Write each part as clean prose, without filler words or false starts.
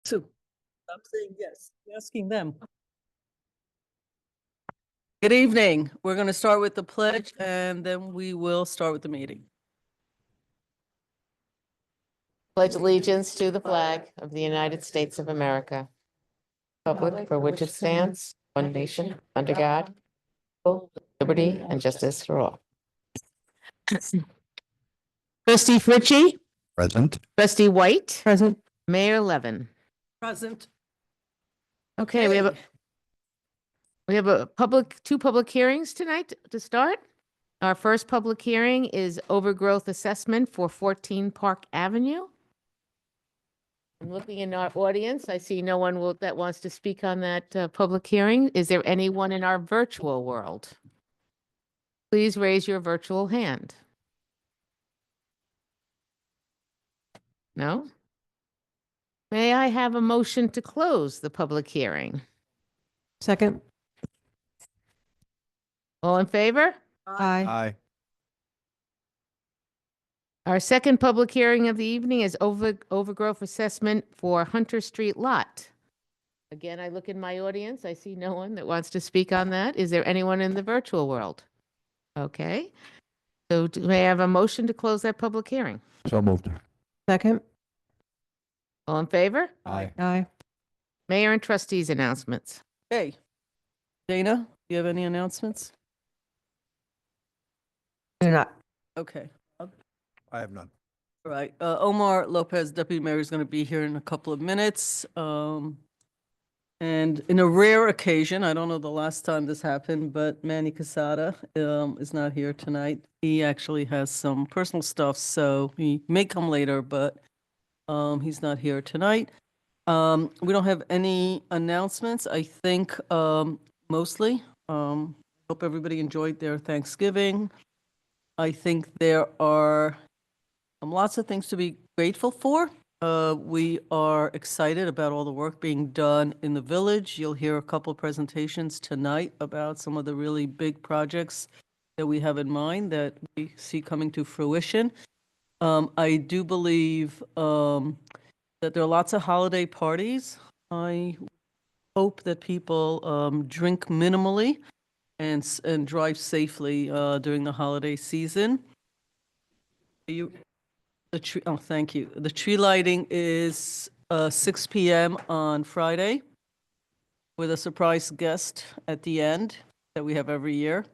So I'm saying yes, I'm asking them. Good evening. We're going to start with the pledge and then we will start with the meeting. Pledge allegiance to the flag of the United States of America, republic for which it stands, one nation, under God, liberty and justice for all. Trustee Fritchie. Present. Trustee White. Present. Mayor Levin. Present. Okay, we have two public hearings tonight to start. Our first public hearing is overgrowth assessment for 14 Park Avenue. I'm looking in our audience. I see no one that wants to speak on that public hearing. Is there anyone in our virtual world? Please raise your virtual hand. No? May I have a motion to close the public hearing? Second. All in favor? Aye. Aye. Our second public hearing of the evening is overgrowth assessment for Hunter Street lot. Again, I look in my audience. I see no one that wants to speak on that. Is there anyone in the virtual world? Okay. So may I have a motion to close that public hearing? So moved. Second. All in favor? Aye. Aye. Mayor and trustees announcements. Hey, Dana, do you have any announcements? Do not. Okay. I have none. All right. Omar Lopez, Deputy Mayor, is going to be here in a couple of minutes. And in a rare occasion, I don't know the last time this happened, but Manny Casada is not here tonight. He actually has some personal stuff, so he may come later, but he's not here tonight. We don't have any announcements. I think mostly. Hope everybody enjoyed their Thanksgiving. I think there are lots of things to be grateful for. We are excited about all the work being done in the village. You'll hear a couple of presentations tonight about some of the really big projects that we have in mind that we see coming to fruition. I do believe that there are lots of holiday parties. I hope that people drink minimally and drive safely during the holiday season. Thank you. The tree lighting is 6 p.m. on Friday with a surprise guest at the end that we have every year.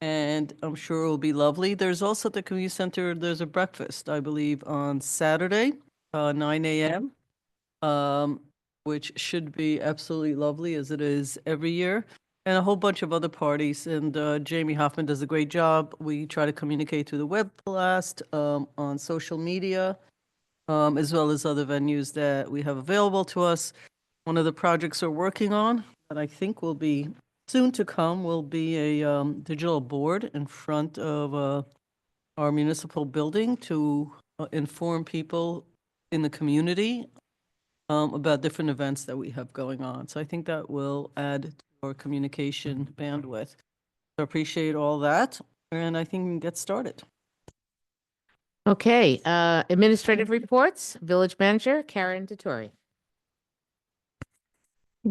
And I'm sure it will be lovely. There's also at the community center, there's a breakfast, I believe, on Saturday, 9 a.m., which should be absolutely lovely as it is every year. And a whole bunch of other parties. And Jamie Hoffman does a great job. We try to communicate through the web blast, on social media, as well as other venues that we have available to us. One of the projects we're working on that I think will be soon to come will be a digital board in front of our municipal building to inform people in the community about different events that we have going on. So I think that will add to our communication bandwidth. So appreciate all that, and I think we can get started. Okay, administrative reports, village manager Karen Dottori.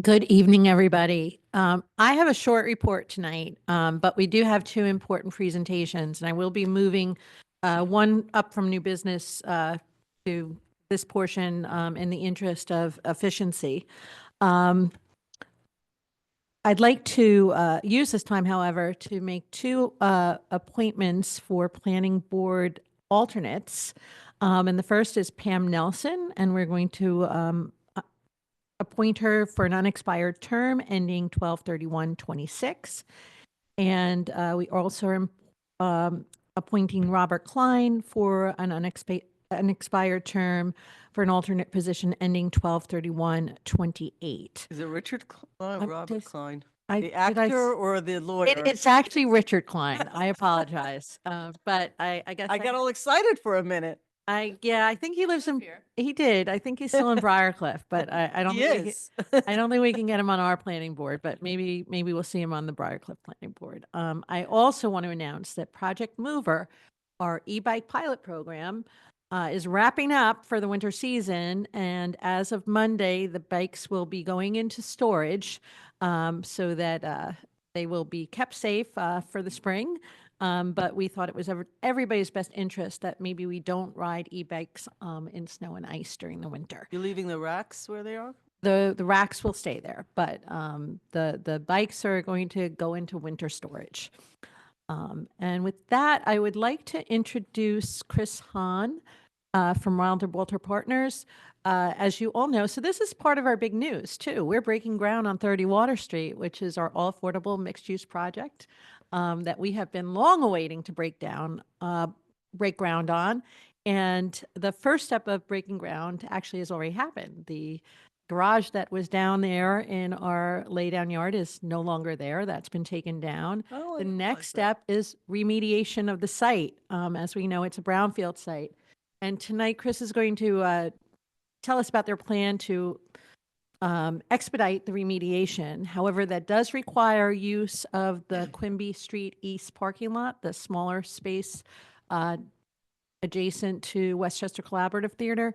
Good evening, everybody. I have a short report tonight, but we do have two important presentations, and I will be moving one up from new business to this portion in the interest of efficiency. I'd like to use this time, however, to make two appointments for planning board alternates. And the first is Pam Nelson, and we're going to appoint her for an unexpired term ending 12/31/26. And we also are appointing Robert Klein for an unexpired term for an alternate position ending 12/31/28. Is it Richard Klein, Robert Klein? The The actor or the lawyer? It's actually Richard Klein. I apologize. But I guess I got all excited for a minute. I think he lives in, he did. I think he's still in Briarcliff, but I don't He think is. I don't think we can get him on our planning board, but maybe we'll see him on the Briarcliff planning board. I also want to announce that Project Mover, our e-bike pilot program, is wrapping up for the winter season, and as of Monday, the bikes will be going into storage so that they will be kept safe for the spring. But we thought it was everybody's best interest that maybe we don't ride e-bikes in snow and ice during the winter. You're leaving the racks where they are? The racks will stay there, but the bikes are going to go into winter storage. And with that, I would like to introduce Chris Hahn from Wilder Walter Partners. As you all know, so this is part of our big news too. We're breaking ground on 30 Water Street, which is our all affordable mixed use project that we have been long awaiting to break ground on. And the first step of breaking ground actually has already happened. The garage that was down there in our laydown yard is no longer there. That's been taken down. Oh, I The didn't next realize that. step is remediation of the site. As we know, it's a brownfield site. And tonight, Chris is going to tell us about their plan to expedite the remediation. However, that does require use of the Quimby Street East parking lot, the smaller space adjacent to Westchester Collaborative Theater.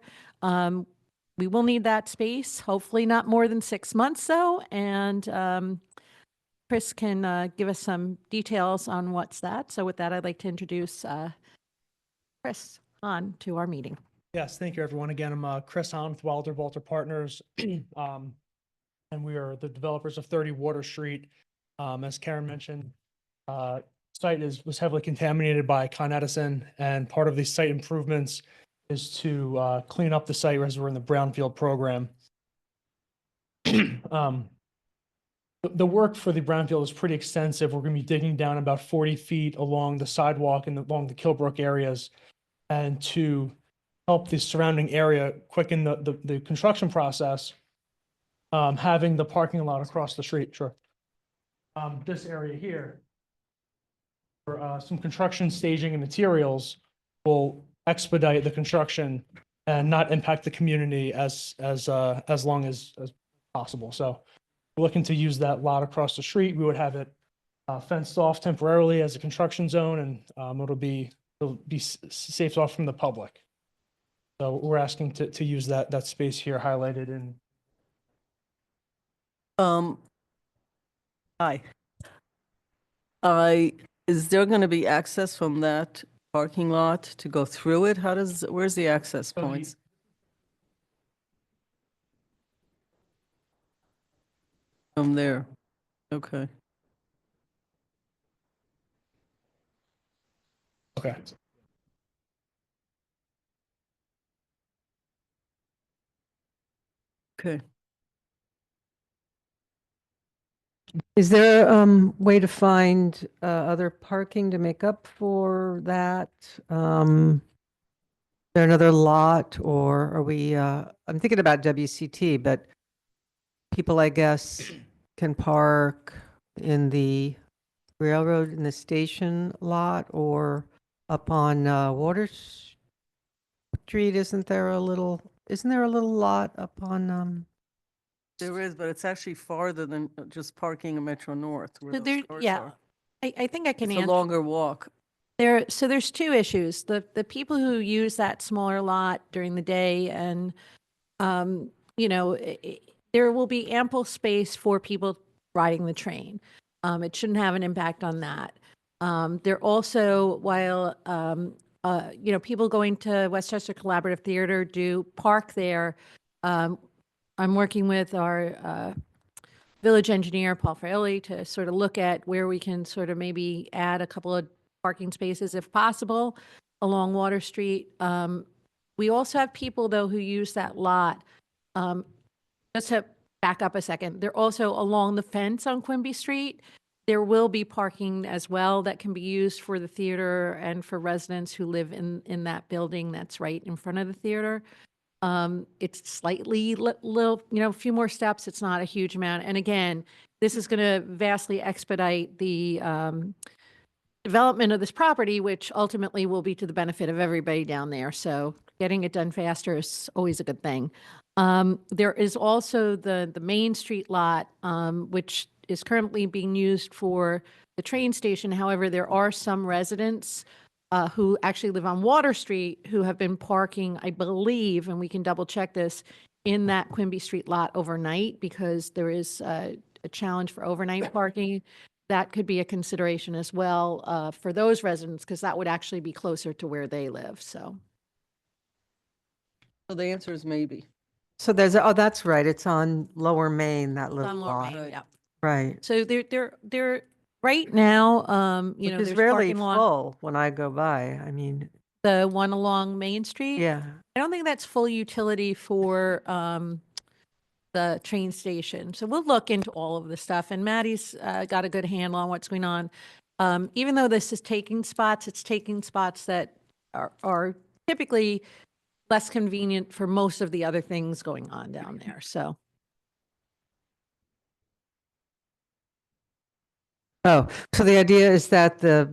We will need that space, hopefully not more than 6 months though. And Chris can give us some details on what's that. So with that, I'd like to introduce Chris on to our meeting. Yes, thank you, everyone. Again, I'm Chris Hahn with Wilder Walter Partners, and we are the developers of 30 Water Street. As Karen mentioned, site was heavily contaminated by Con Edison, and part of the site improvements is to clean up the site as we're in the brownfield program. The work for the brownfield is pretty extensive. We're going to be digging down about 40 feet along the sidewalk and along the Kilbrook areas, and to help the surrounding area quicken the construction process, having the parking lot across the street, sure. This area here, for some construction staging and materials, will expedite the construction and not impact the community as long as possible. So we're looking to use that lot across the street. We would have it fenced off temporarily as a construction zone, and it'll be safe off from the public. So we're asking to use that space here highlighted in. Hi. Is there going to be access from that parking lot to go through it? Where's the access So the- points? From there. Okay. Okay. Okay. Is there a way to find other parking to make up for that? Is there another lot, or are we, I'm thinking about WCT, but people, I guess, can park in the railroad in the station lot or up on Water Street? Isn't there a little lot up on, There is, but it's actually farther than just parking in Metro North where So those there, cars yeah, are. I think I can It's a answer. longer walk. So there's two issues. The people who use that smaller lot during the day and, there will be ample space for people riding the train. It shouldn't have an impact on that. There also, while, people going to Westchester Collaborative Theater do park there, I'm working with our village engineer, Paul Fraioli, to sort of look at where we can sort of maybe add a couple of parking spaces if possible along Water Street. We also have people, though, who use that lot. Just to back up a second, they're also along the fence on Quimby Street. There will be parking as well that can be used for the theater and for residents who live in that building that's right in front of the theater. It's slightly little, a few more steps. It's not a huge amount. And again, this is going to vastly expedite the development of this property, which ultimately will be to the benefit of everybody down there. So getting it done faster is always a good thing. There is also the Main Street lot, which is currently being used for the train station. However, there are some residents who actually live on Water Street, who have been parking, I believe, and we can double check this, in that Quimby Street lot overnight because there is a challenge for overnight parking. That could be a consideration as well for those residents because that would actually be closer to where they live. So So the answer is maybe. So oh, that's right. It's on Lower Main, that little on Lower lot. Main, Right. yeah. Right. So they're right now, you know, Which is there's rarely parking along full when I go by. I mean, the one along Main Street. yeah. I don't think that's full utility for the train station. So we'll look into all of the stuff. And Maddie's got a good handle on what's going on. Even though this is taking spots, it's taking spots that are typically less convenient for most of the other things going on down there. So Oh, so the idea is that the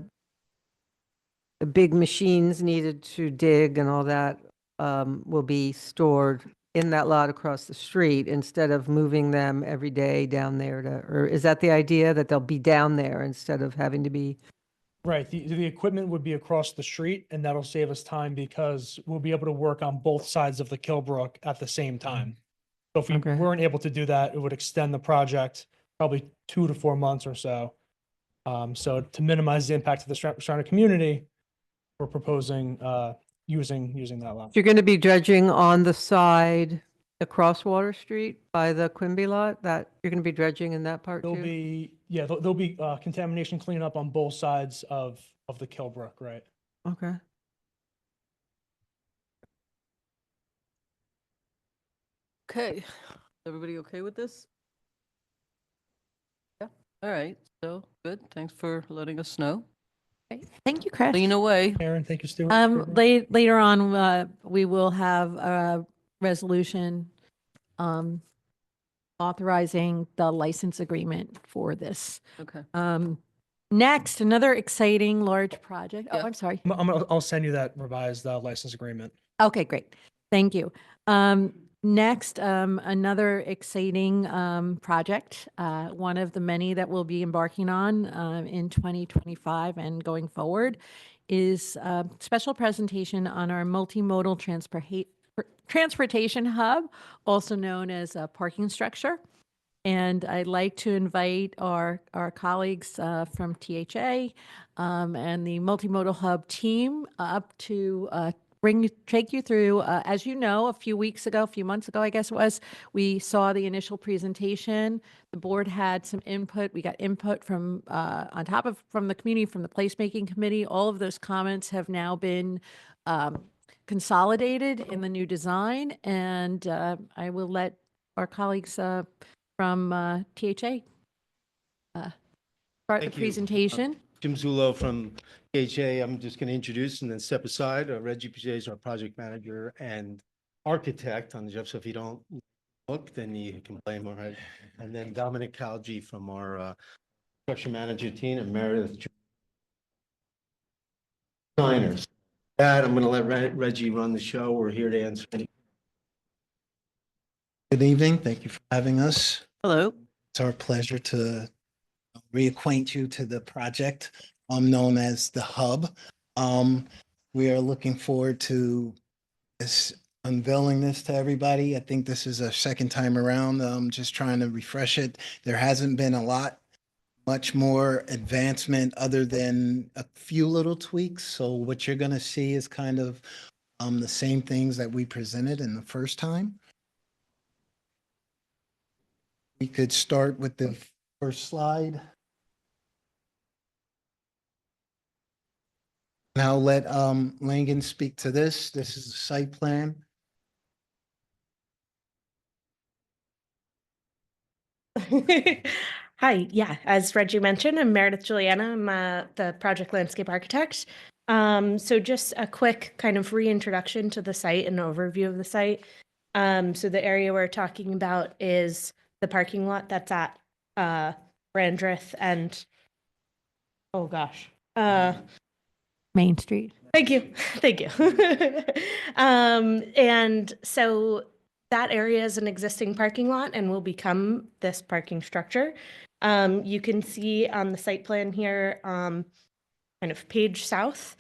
big machines needed to dig and all that will be stored in that lot across the street instead of moving them every day down there or is that the idea that they'll be down there instead of having to be? Right, the equipment would be across the street and that'll save us time because we'll be able to work on both sides of the Kilbrook at the same time. So if we Okay. weren't able to do that, it would extend the project probably 2 to 4 months or so. So to minimize the impact to the surrounding community, we're proposing using that lot. You're going to be dredging on the side across Water Street by the Quimby lot, that you're going to be dredging in that part There'll too? be, yeah, there'll be contamination cleanup on both sides of the Kilbrook, right? Okay. Okay, everybody okay with this? Yeah, all right, so good, thanks for letting us know. thank you, Chris. Lean away. Aaron, thank you, Stuart. Later on, we will have a resolution authorizing the license agreement for this. Okay, Next, another exciting large project. Oh, Yeah. I'm sorry. I'll send you that revised license agreement. Okay, great. Thank you. Next, another exciting project, one of the many that we'll be embarking on in 2025 and going forward is a special presentation on our multimodal transportation hub, also known as a parking structure. And I'd like to invite our colleagues from THA and the Multimodal Hub team up to take you through. As you know, a few months ago, I guess it was, we saw the initial presentation. The board had some input. We got input from from the community, from the placemaking committee. All of those comments have now been consolidated in the new design, and I will let our colleagues from THA start the Thank you. presentation. Jim Zullo from PHA. I'm just going to introduce and then step aside. Reggie Piget is our project manager and architect on the job. So if you don't look, then you can blame, all right. And then Dominic Calgi from our construction manager team and Meredith designers. That I'm going to let Reggie run the show. We're here to answer any. Good evening. Thank you for having us. hello. It's our pleasure to reacquaint you to the project known as the Hub. We are looking forward to unveiling this to everybody. I think this is a second time around. Just trying to refresh it. There hasn't been much more advancement other than a few little tweaks. So what you're going to see is kind of the same things that we presented in the first time. We could start with the first slide. Now let Langan speak to this. This is the site plan. Hi, yeah, as Reggie mentioned, I'm Meredith Juliana. I'm the project landscape architect. So just a quick kind of reintroduction to the site and overview of the site. So the area we're talking about is the parking lot that's at Brandreth and, oh gosh, Main Street. Thank you. Thank you. And so that area is an existing parking lot and will become this parking structure. You can see on the site plan here, kind of page south,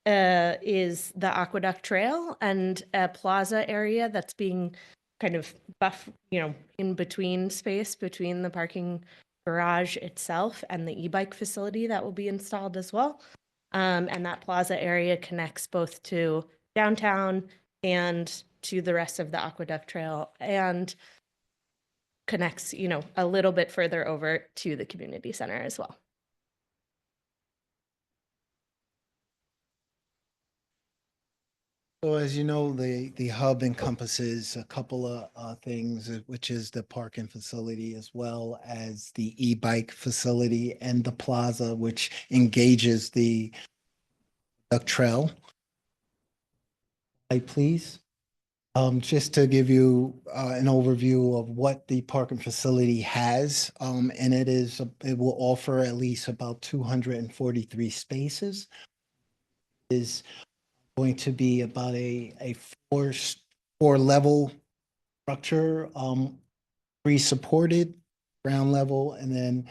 is the Aqueduct Trail and a plaza area that's being kind of in between space between the parking garage itself and the e-bike facility that will be installed as well. And that plaza area connects both to downtown and to the rest of the Aqueduct Trail and connects, a little bit further over to the community center as well. So as you know, the hub encompasses a couple of things, which is the parking facility as well as the e-bike facility and the plaza, which engages the duck trail. Please. Just to give you an overview of what the parking facility has, and it will offer at least about 243 spaces. Is going to be about a four level structure, three supported ground level, and then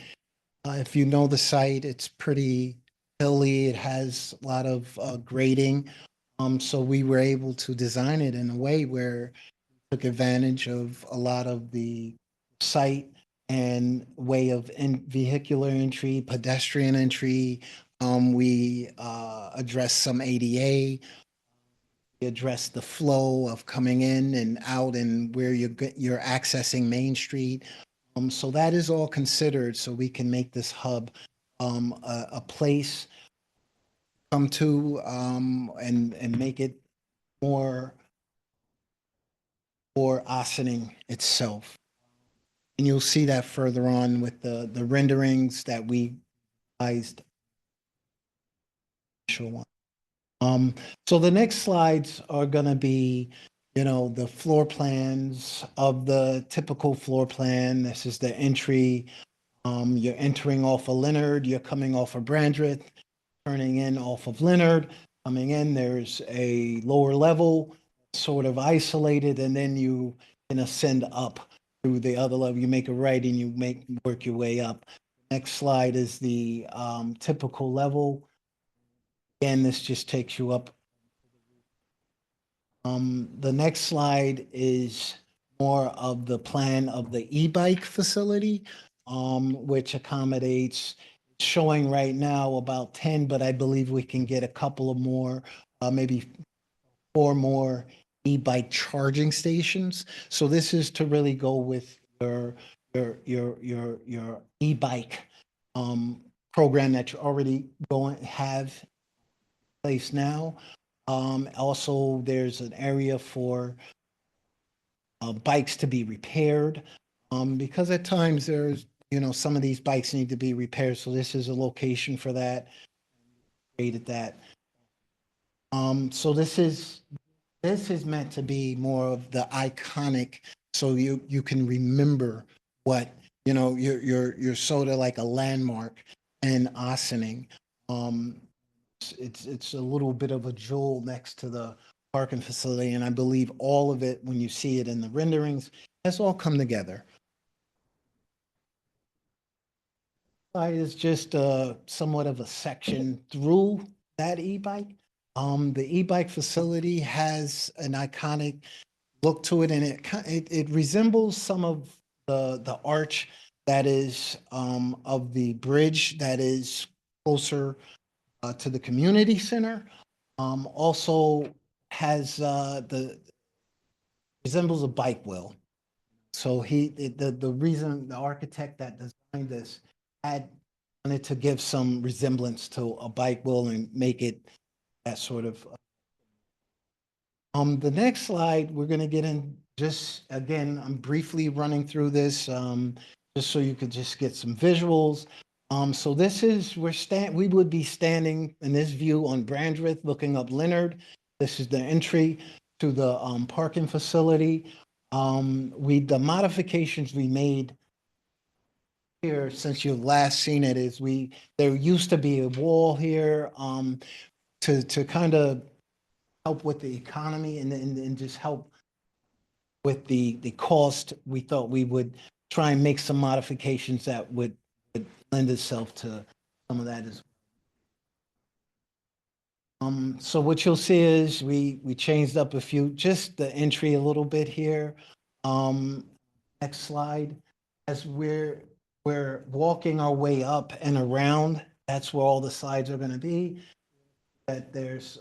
if you know the site, it's pretty hilly. It has a lot of grading. So we were able to design it in a way where we took advantage of a lot of the site and way of vehicular entry, pedestrian entry. We addressed some ADA. We addressed the flow of coming in and out and where you're accessing Main Street. So that is all considered so we can make this hub a place come to and make it more for Ossining itself. And you'll see that further on with the renderings that we realized. So the next slides are going to be, the floor plans of the typical floor plan. This is the entry. You're entering off of Leonard. You're coming off of Brandreth, turning in off of Leonard. Coming in, there's a lower level, sort of isolated, and then you can ascend up through the other level. You make a right and you work your way up. Next slide is the typical level. Again, this just takes you up. The next slide is more of the plan of the e-bike facility, which accommodates, showing right now about 10, but I believe we can get a couple of more, maybe 4 more e-bike charging stations. So this is to really go with your e-bike program that you already have in place now. Also, there's an area for bikes to be repaired because at times there's, some of these bikes need to be repaired. So this is a location for that. Created that. So this is meant to be more of the iconic, so you can remember what, you're sort of like a landmark in Ossining. It's a little bit of a jewel next to the parking facility, and I believe all of it, when you see it in the renderings, has all come together. Is just somewhat of a section through that e-bike. The e-bike facility has an iconic look to it, and it resembles some of the arch that is of the bridge that is closer to the community center. Also has resembles a bike wheel. So the reason the architect that designed this wanted to give some resemblance to a bike wheel and make it that sort of. The next slide, we're going to get in just, again, I'm briefly running through this just so you could just get some visuals. So this is, we would be standing in this view on Brandreth looking up Leonard. This is the entry to the parking facility. The modifications we made here since you've last seen it is there used to be a wall here to kind of help with the economy and just help with the cost. We thought we would try and make some modifications that would lend itself to some of that as So what you'll see is we changed up a few, just the entry a little bit here. Next slide. As we're walking our way up and around, that's where all the sides are going to be. That there's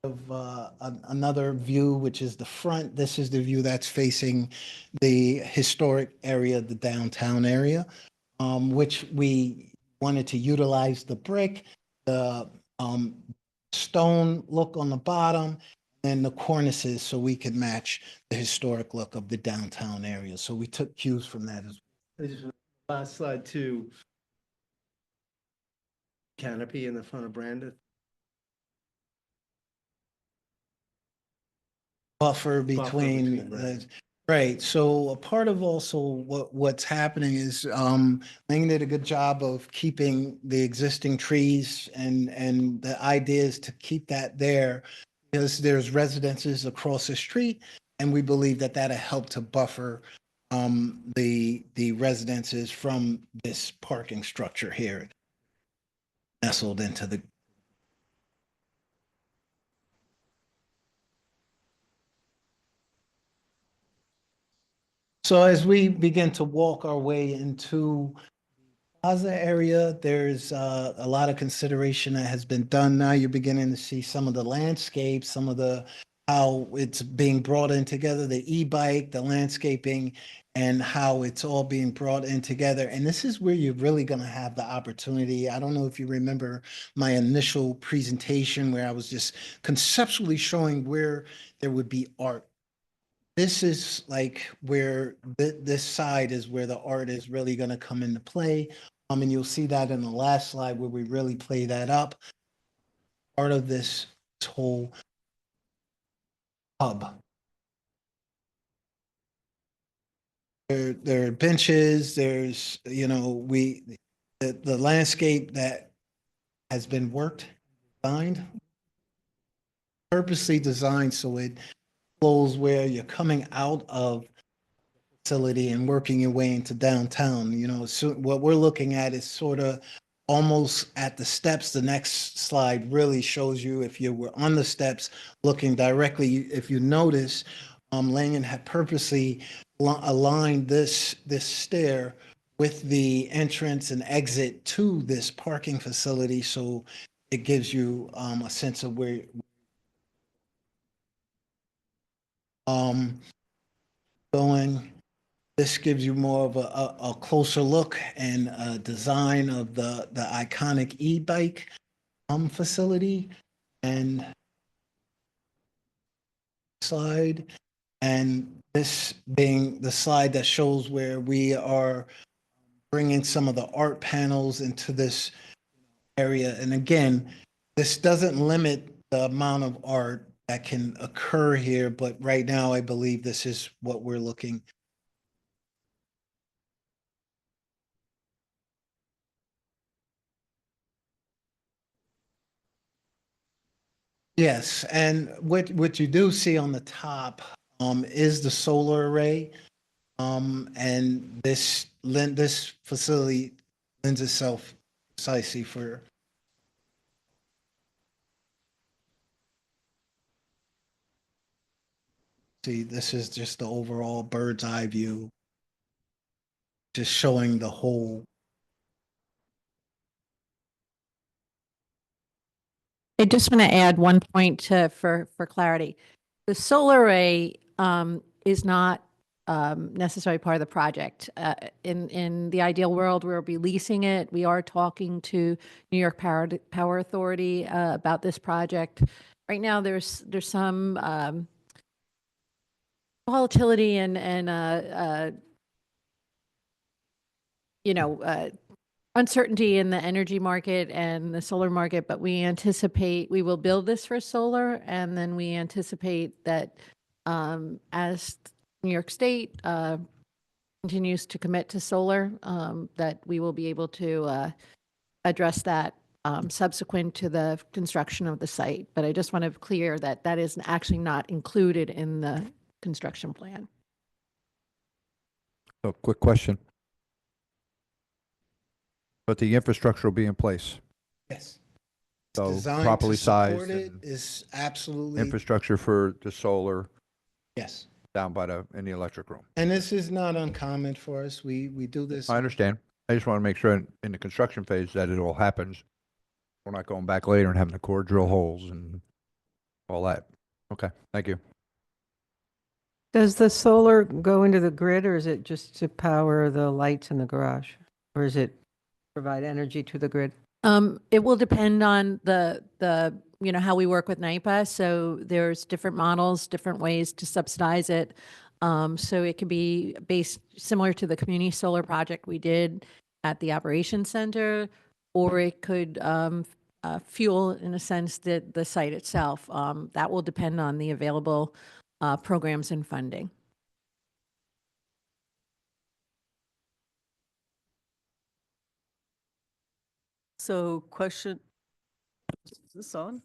another view, which is the front. This is the view that's facing the historic area, the downtown area, which we wanted to utilize the brick, the stone look on the bottom, and the cornices so we could match the historic look of the downtown area. So we took cues from that as well. Last slide too. Canopy in the front of Brandon. Buffer between, between, right. right. So a part of also what's happening is Lang did a good job of keeping the existing trees, and the idea is to keep that there because there's residences across the street, and we believe that that'll help to buffer the residences from this parking structure here nestled into the. So as we begin to walk our way into plaza area, there's a lot of consideration that has been done. Now you're beginning to see some of the landscape, some of the how it's being brought in together, the e-bike, the landscaping, and how it's all being brought in together. And this is where you're really going to have the opportunity. I don't know if you remember my initial presentation where I was just conceptually showing where there would be art. This is like where this side is where the art is really going to come into play. And you'll see that in the last slide where we really play that up. Part of this whole hub. There are benches, there's, the landscape that has been worked, designed, purposely designed so it flows where you're coming out of facility and working your way into downtown. So what we're looking at is sort of almost at the steps. The next slide really shows you if you were on the steps looking directly. If you notice, Langen had purposely aligned this stair with the entrance and exit to this parking facility, so it gives you a sense of where. Going. This gives you more of a closer look and a design of the iconic e-bike facility and slide. And this being the slide that shows where we are bringing some of the art panels into this area. And again, this doesn't limit the amount of art that can occur here, but right now I believe this is what we're looking. Yes, and what you do see on the top is the solar array, and this facility lends itself precisely for. See, this is just the overall bird's eye view, just showing the whole. I just want to add one point for clarity. The solar array is not necessarily part of the project. In the ideal world, we'll be leasing it. We are talking to New York Power Authority about this project. Right now, there's some volatility and uncertainty in the energy market and the solar market, but we anticipate we will build this for solar, and then we anticipate that as New York State continues to commit to solar, that we will be able to address that subsequent to the construction of the site. But I just want to be clear that that is actually not included in the construction plan. So quick question. But the infrastructure will be in place. Yes. So designed properly to support sized it. and Is absolutely, infrastructure for the solar yes. down by in the electric room. And this is not uncommon for us. We do this. I understand. I just want to make sure in the construction phase that it all happens. We're not going back later and having the core drill holes and all that. Okay, thank you. Does the solar go into the grid or is it just to power the lights in the garage? Or is it provide energy to the grid? It will depend on the how we work with NIPA. So there's different models, different ways to subsidize it. So it could be based similar to the community solar project we did at the operations center, or it could fuel, in a sense, the site itself. That will depend on the available programs and funding. So question, is this on?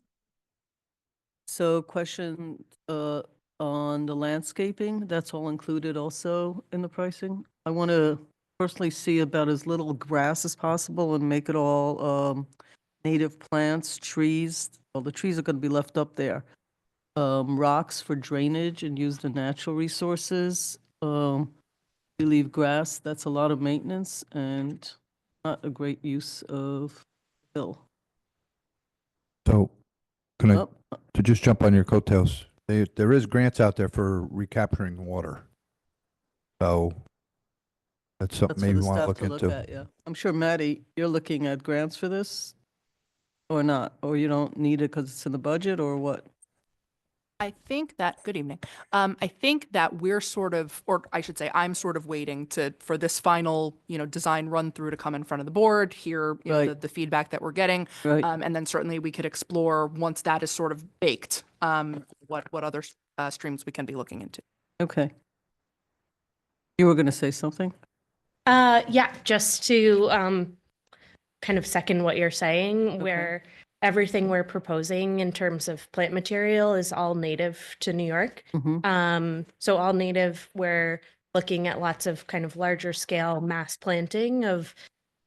So question on the landscaping, that's all included also in the pricing? I want to personally see about as little grass as possible and make it all native plants, trees. Well, the trees are going to be left up there. Rocks for drainage and use the natural resources. You leave grass, that's a lot of maintenance and not a great use of fill. So can I, Oh, to just jump on your coattails, there is grants out there for recapturing water. So that's something that's for maybe the you want to staff look to look into. at, yeah. I'm sure, Maddie, you're looking at grants for this? Or not? Or you don't need it because it's in the budget or what? I think that, good evening. I think that we're sort of, or I should say, I'm sort of waiting for this final, design run through to come in front of the board, hear, Right. the feedback that we're getting. Right. And then certainly we could explore, once that is sort of baked, what other streams we can be looking into. Okay. You were going to say something? Yeah, just to kind of second what you're saying, where everything we're proposing in terms of plant material is all native to New York. So all native, we're looking at lots of kind of larger scale mass planting of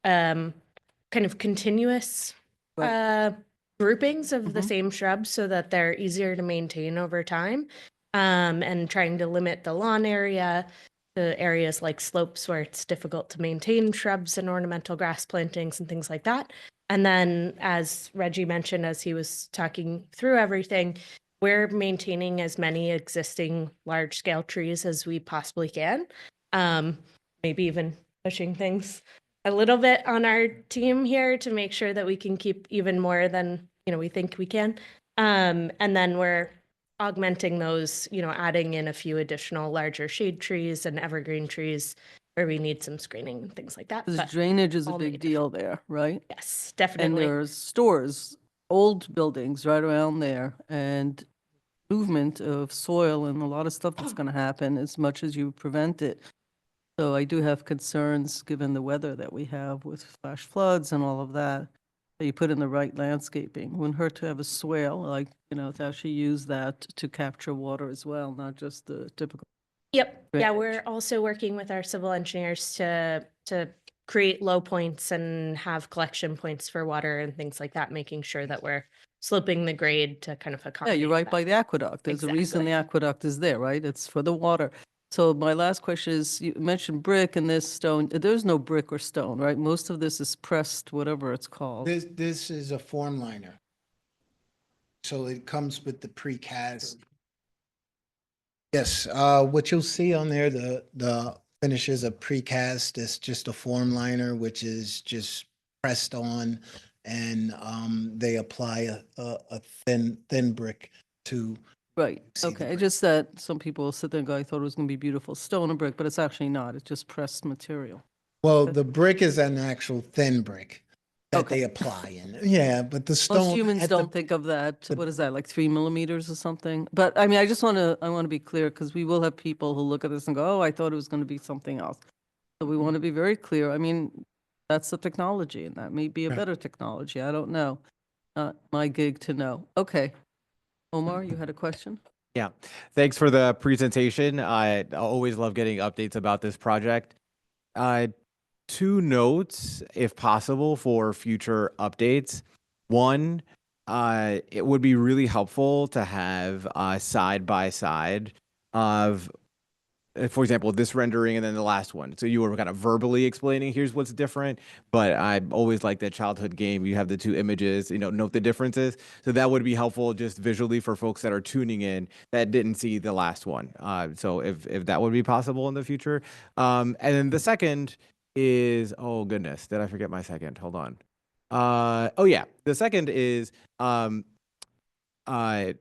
kind of continuous groupings of the same shrubs so that they're easier to maintain over time, and trying to limit the lawn area to areas like slopes where it's difficult to maintain shrubs and ornamental grass plantings and things like that. And then, as Reggie mentioned, as he was talking through everything, we're maintaining as many existing large scale trees as we possibly can. Maybe even pushing things a little bit on our team here to make sure that we can keep even more than we think we can. And then we're augmenting those, adding in a few additional larger shade trees and evergreen trees where we need some screening and things like that. Because But drainage is a all big native. deal there, right? yes, And definitely. there's stores, old buildings right around there, and movement of soil and a lot of stuff that's going to happen as much as you prevent it. So I do have concerns, given the weather that we have with flash floods and all of that, that you put in the right landscaping. Wouldn't hurt to have a swale, like, to actually use that to capture water as well, not just the typical. Yep. Yeah, drainage. we're also working with our civil engineers to create low points and have collection points for water and things like that, making sure that we're sloping the grade to kind of Yeah, accommodate. you're right that. by the aqueduct. There's a reason the aqueduct is there, right? It's for the water. So my last question is, you mentioned brick and this stone. There's no brick or stone, right? Most of this is pressed, whatever it's called. This is a form liner. So it comes with the precast. Yes, what you'll see on there, the finishes of precast is just a form liner, which is just pressed on, and they apply a thin brick to. Right, See the okay. brick. Just that some people sit there and go, I thought it was going to be beautiful stone and brick, but it's actually not. It's just pressed material. Well, the brick is an actual thin brick that Okay. they apply in. Yeah, but the stone. Most humans at the- don't think of that. the- What is that, like 3 millimeters or something? But I mean, I want to be clear because we will have people who look at this and go, oh, I thought it was going to be something else. So we want to be very clear. I mean, that's the technology and that may be a Right. better technology. I don't know. Not my gig to know. Okay. Omar, you had a question? Yeah, thanks for the presentation. I always love getting updates about this project. 2 notes, if possible, for future updates. One, it would be really helpful to have side by side of, for example, this rendering and then the last one. So you were kind of verbally explaining, here's what's different. But I always like that childhood game. You have the two images, note the differences. So that would be helpful just visually for folks that are tuning in that didn't see the last one. So if that would be possible in the future. And then the second is, oh goodness, did I forget my second? Hold on. Oh yeah, the second is uh, kind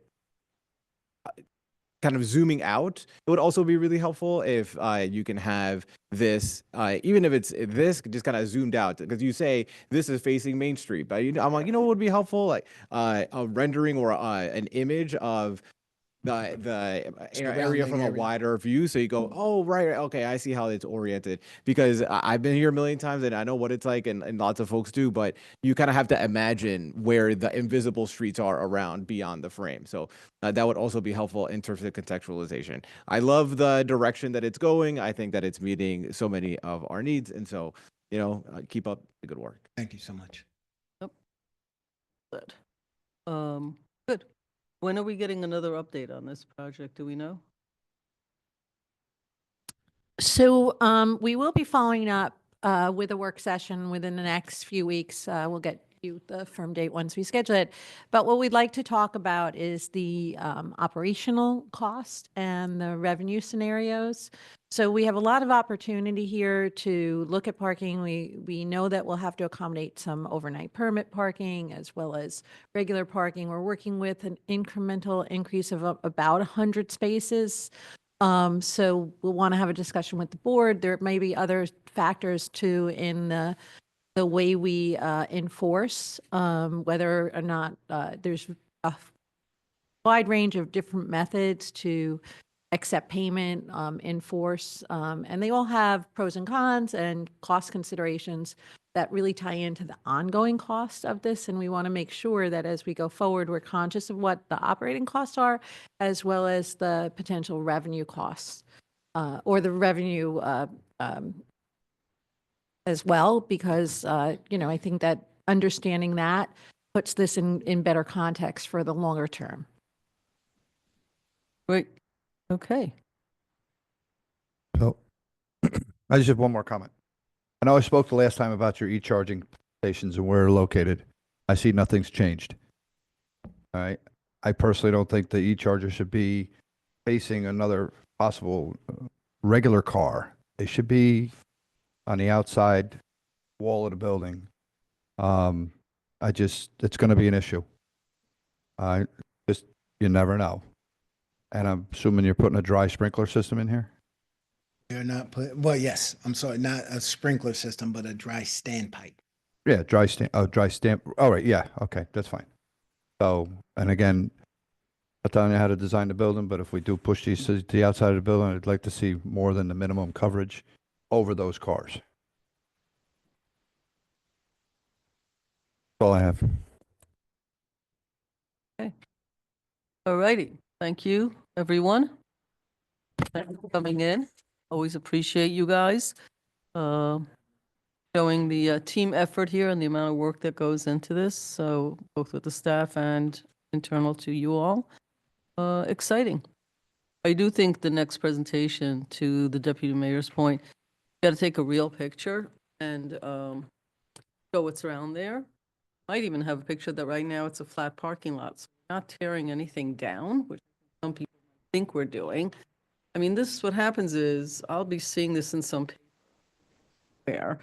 of zooming out. It would also be really helpful if you can have this, even if it's this, just kind of zoomed out, because you say this is facing Main Street, but I'm like, what would be helpful, like a rendering or an image of the area from a wider view, so you go, oh right, okay, I see how it's oriented, because I've been here a million times and I know what it's like, and lots of folks do, but you kind of have to imagine where the invisible streets are around beyond the frame. So that would also be helpful in terms of contextualization. I love the direction that it's going. I think that it's meeting so many of our needs, and so keep up the good work. Thank you so much. Good. Good. When are we getting another update on this project? Do we know? So we will be following up with a work session within the next few weeks. We'll get you the firm date once we schedule it. But what we'd like to talk about is the operational cost and the revenue scenarios. So we have a lot of opportunity here to look at parking. We know that we'll have to accommodate some overnight permit parking as well as regular parking. We're working with an incremental increase of about 100 spaces. So we'll want to have a discussion with the board. There may be other factors too in the way we enforce, whether or not there's a wide range of different methods to accept payment, enforce, and they all have pros and cons and cost considerations that really tie into the ongoing cost of this. And we want to make sure that as we go forward, we're conscious of what the operating costs are, as well as the potential revenue costs or the revenue as well, because, I think that understanding that puts this in better context for the longer term. Great. Okay. So I just have one more comment. I know I spoke the last time about your e-charging stations and where they're located. I see nothing's changed. All right. I personally don't think the e-charger should be facing another possible regular car. They should be on the outside wall of the building. It's going to be an issue. You never know. And I'm assuming you're putting a dry sprinkler system in here? They're not well, yes, I'm sorry, not a sprinkler system, but a dry standpipe. Yeah, dry stamp. All right, yeah, okay, that's fine. So, and again, I'm telling you how to design the building, but if we do push these to the outside of the building, I'd like to see more than the minimum coverage over those cars. That's all I have. Okay. All righty. Thank you, everyone. Thank you for coming in. Always appreciate you guys showing the team effort here and the amount of work that goes into this. So both with the staff and internal to you all. Exciting. I do think the next presentation, to the deputy mayor's point, got to take a real picture and show what's around there. Might even have a picture that right now it's a flat parking lot. So we're not tearing anything down, which some people think we're doing. I mean, this is what happens is I'll be seeing this in some paper,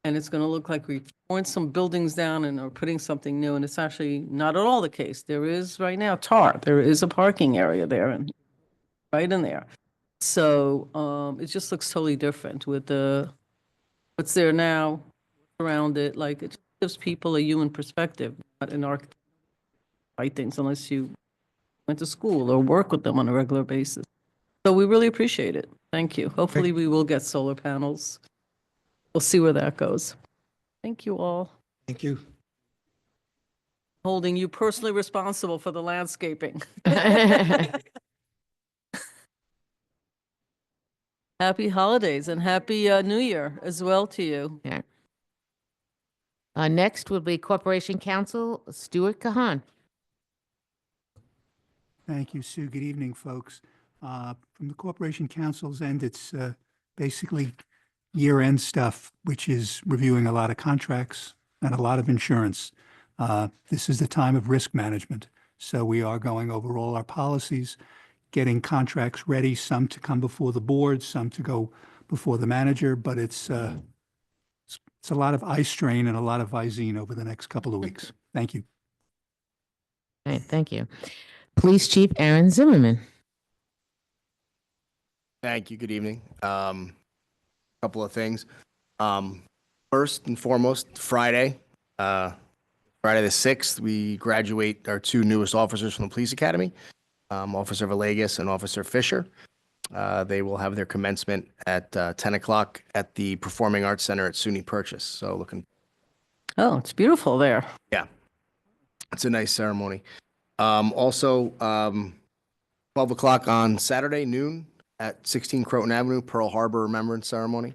and it's going to look like we've torn some buildings down and are putting something new, and it's actually not at all the case. There is right now tar. There is a parking area there, and right in there. So it just looks totally different with what's there now around it. Like it gives people a human perspective, not an architect write things unless you went to school or work with them on a regular basis. So we really appreciate it. Thank you. Hopefully we will get solar panels. We'll see where that goes. Thank you all. Thank you. Holding you personally responsible for the landscaping. Happy holidays and happy New Year as well to you. Yeah. Next will be Corporation Counsel Stuart Kahan. Thank you, Sue. Good evening, folks. From the Corporation Council's end, it's basically year-end stuff, which is reviewing a lot of contracts and a lot of insurance. This is the time of risk management. So we are going over all our policies, getting contracts ready, some to come before the board, some to go before the manager, but it's a lot of eye strain and a lot of Visine over the next couple of weeks. Thank you. All right, thank you. Police Chief Aaron Zimmerman. Thank you. Good evening. Couple of things. First and foremost, Friday the 6th, we graduate our 2 newest officers from the police academy, Officer Villegas and Officer Fisher. They will have their commencement at 10 o'clock at the Performing Arts Center at SUNY Purchase. So looking. Oh, it's beautiful there. Yeah, it's a nice ceremony. Also, 12 o'clock on Saturday, noon, at 16 Croton Avenue, Pearl Harbor Remembrance Ceremony.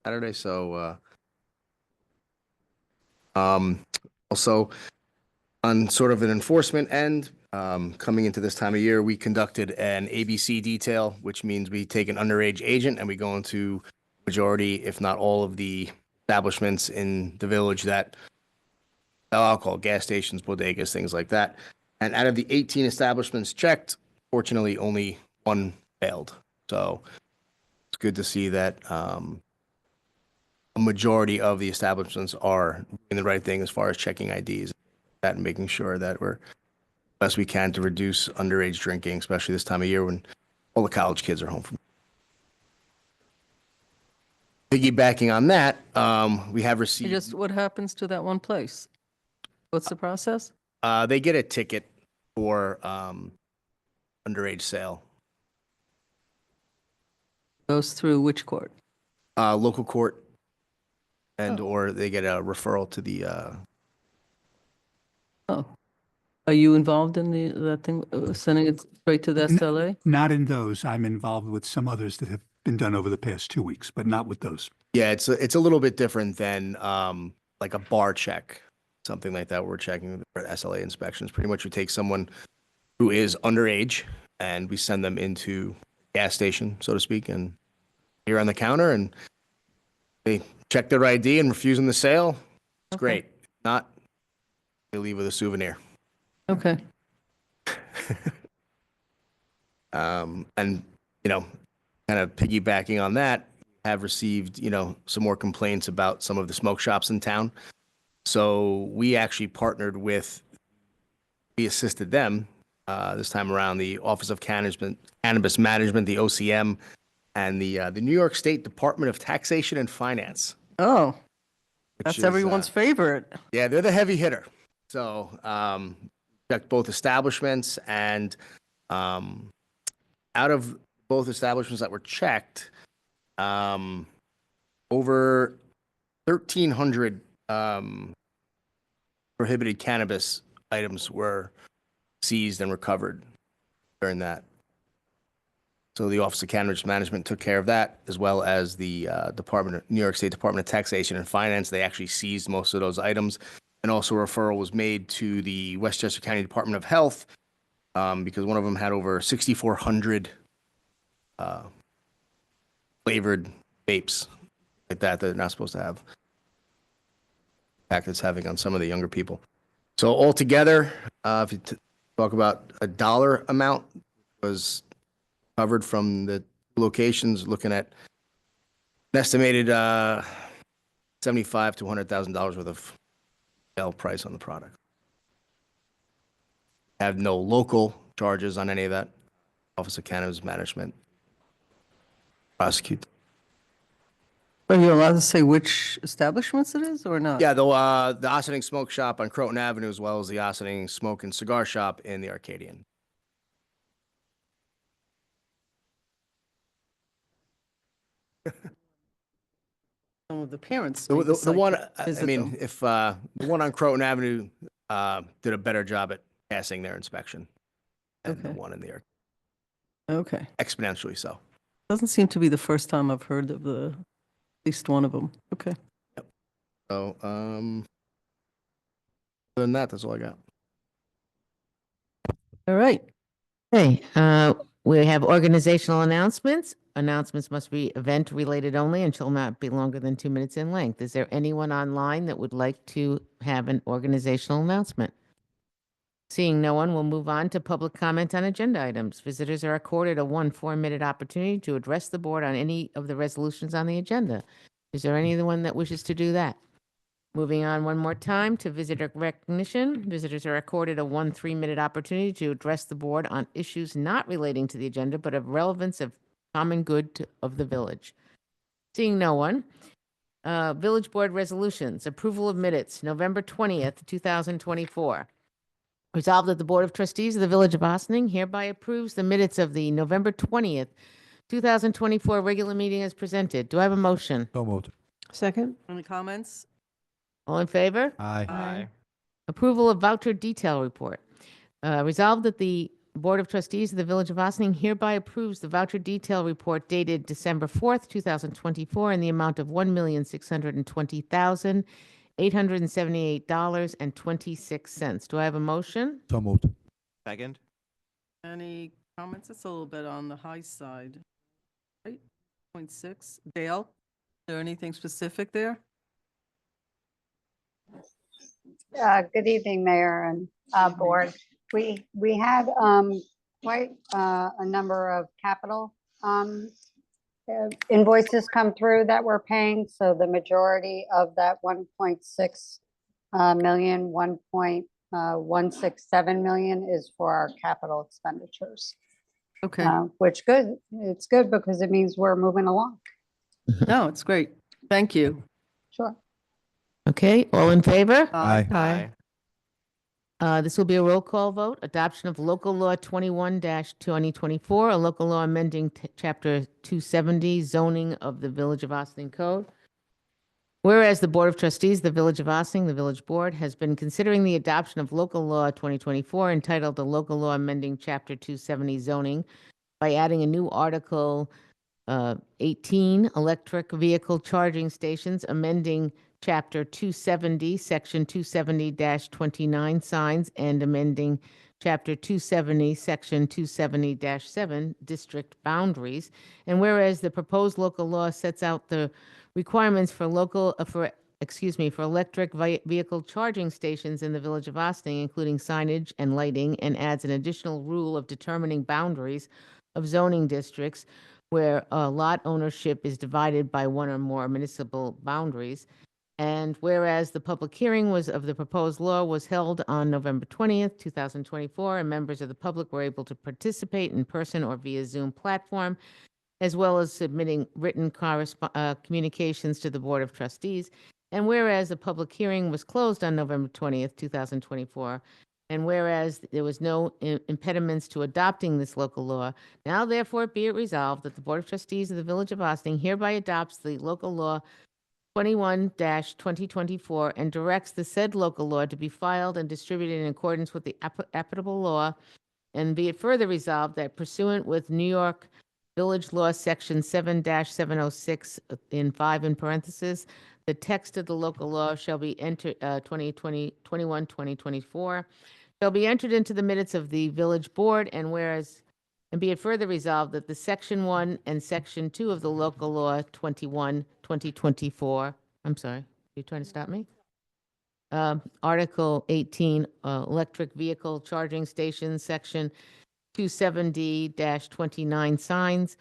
Saturday, so also on sort of an enforcement end, coming into this time of year, we conducted an ABC detail, which means we take an underage agent and we go into majority, if not all, of the establishments in the village that sell alcohol, gas stations, bodegas, things like that. And out of the 18 establishments checked, fortunately, only 1 failed. So it's good to see that a majority of the establishments are doing the right thing as far as checking IDs and making sure that we're best we can to reduce underage drinking, especially this time of year when all the college kids are home from. Piggybacking on that, we have received. Just what happens to that one place? What's the process? They get a ticket for underage sale. Goes through which court? Local court, and or they get a referral to the. Oh, are you involved in that thing, sending it straight to the SLA? Not in those. I'm involved with some others that have been done over the past 2 weeks, but not with those. Yeah, it's a little bit different than like a bar check, something like that. We're checking for SLA inspections. Pretty much, we take someone who is underage and we send them into a gas station, so to speak, and here on the counter, and they check their ID and refuse them the sale. It's Okay. great. Not, they leave with a souvenir. Okay. And, you know, kind of piggybacking on that, have received, you know, some more complaints about some of the smoke shops in town. So we actually partnered with, we assisted them this time around, the Office of Cannabis Management, the OCM, and the New York State Department of Taxation and Finance. Oh, which that's is, everyone's favorite. Yeah, they're the heavy hitter. So checked both establishments, and out of both establishments that were checked, over 1,300 prohibited cannabis items were seized and recovered during that. So the Office of Cannabis Management took care of that, as well as the New York State Department of Taxation and Finance. They actually seized most of those items. And also a referral was made to the Westchester County Department of Health because one of them had over 6,400 flavored vapes like that they're not supposed to have. Impact it's having on some of the younger people. So altogether, if you talk about a dollar amount, was covered from the locations, looking at an estimated $75,000 to $100,000 worth of sale price on the product. Have no local charges on any of that. Office of Cannabis Management prosecute. Are you allowed to say which establishments it is or not? Yeah, the Ossining Smoke Shop on Croton Avenue, as well as the Ossining Smoke and Cigar Shop in the Arcadian. Some of the parents. The may one, decide to I visit mean, them. if the one on Croton Avenue did a better job at passing their inspection than the Okay. one in the Arcadian. Okay. Exponentially so. Doesn't seem to be the first time I've heard of at least one of them. Okay. So, other than that, that's all I got. All right. Okay, we have organizational announcements. Announcements must be event-related only and shall not be longer than 2 minutes in length. Is there anyone online that would like to have an organizational announcement? Seeing no one, we'll move on to public comment on agenda items. Visitors are accorded a 4-minute opportunity to address the board on any of the resolutions on the agenda. Is there anyone that wishes to do that? Moving on one more time to visitor recognition. Visitors are accorded a 3-minute opportunity to address the board on issues not relating to the agenda, but of relevance of common good of the village. Seeing no one, village board resolutions, approval of minutes, November 20th, 2024. Resolved that the Board of Trustees of the Village of Ossining hereby approves the minutes of the November 20th, 2024 regular meeting as presented. Do I have a motion? So moved. Second? Any comments? All in favor? Aye. Approval of voucher detail report. Resolved that the Board of Trustees of the Village of Ossining hereby approves the voucher detail report dated December 4th, 2024 in the amount of $1,620,878.26. Do I have a motion? So moved. Second. Any comments? It's a little bit on the high side. Right? 0.6. Dale, is there anything specific there? Good evening, Mayor and Board. We had quite a number of capital invoices come through that we're paying. So the majority of that 1.6 million, 1.167 million is for our capital expenditures. Okay. Which good. It's good because it means we're moving along. No, it's great. Thank you. Sure. Okay, all in favor? Aye. This will be a roll call vote. Adoption of local law 21-2024, a local law amending chapter 270 zoning of the Village of Ossining Code. Whereas the Board of Trustees, of the Village of Ossining, the Village Board, has been considering the adoption of local law 2024 entitled the local law amending chapter 270 zoning by adding a new article 18, electric vehicle charging stations, amending Chapter 270, Section 270-29 signs, and amending Chapter 270, Section 270-7 district boundaries. And whereas the proposed local law sets out the requirements for electric vehicle charging stations in the Village of Ossining, including signage and lighting, and adds an additional rule of determining boundaries of zoning districts where lot ownership is divided by one or more municipal boundaries. And whereas the public hearing of the proposed law was held on November 20th, 2024, and members of the public were able to participate in person or via Zoom platform, as well as submitting written communications to the Board of Trustees. And whereas the public hearing was closed on November 20th, 2024, and whereas there was no impediments to adopting this local law, now therefore be it resolved that the Board of Trustees of the Village of Ossining hereby adopts the local law 21-2024 and directs the said local law to be filed and distributed in accordance with the applicable law. And be it further resolved that pursuant with New York Village Law Section 7-706 in 5 in parentheses, the text of the local law shall be entered 2021-2024 shall be entered into the minutes of the village board. And whereas, and be it further resolved that the Section 1 and Section 2 of the local law 21-2024, I'm sorry, you trying to stop me? Article 18, electric vehicle charging stations, Section 270-29 signs,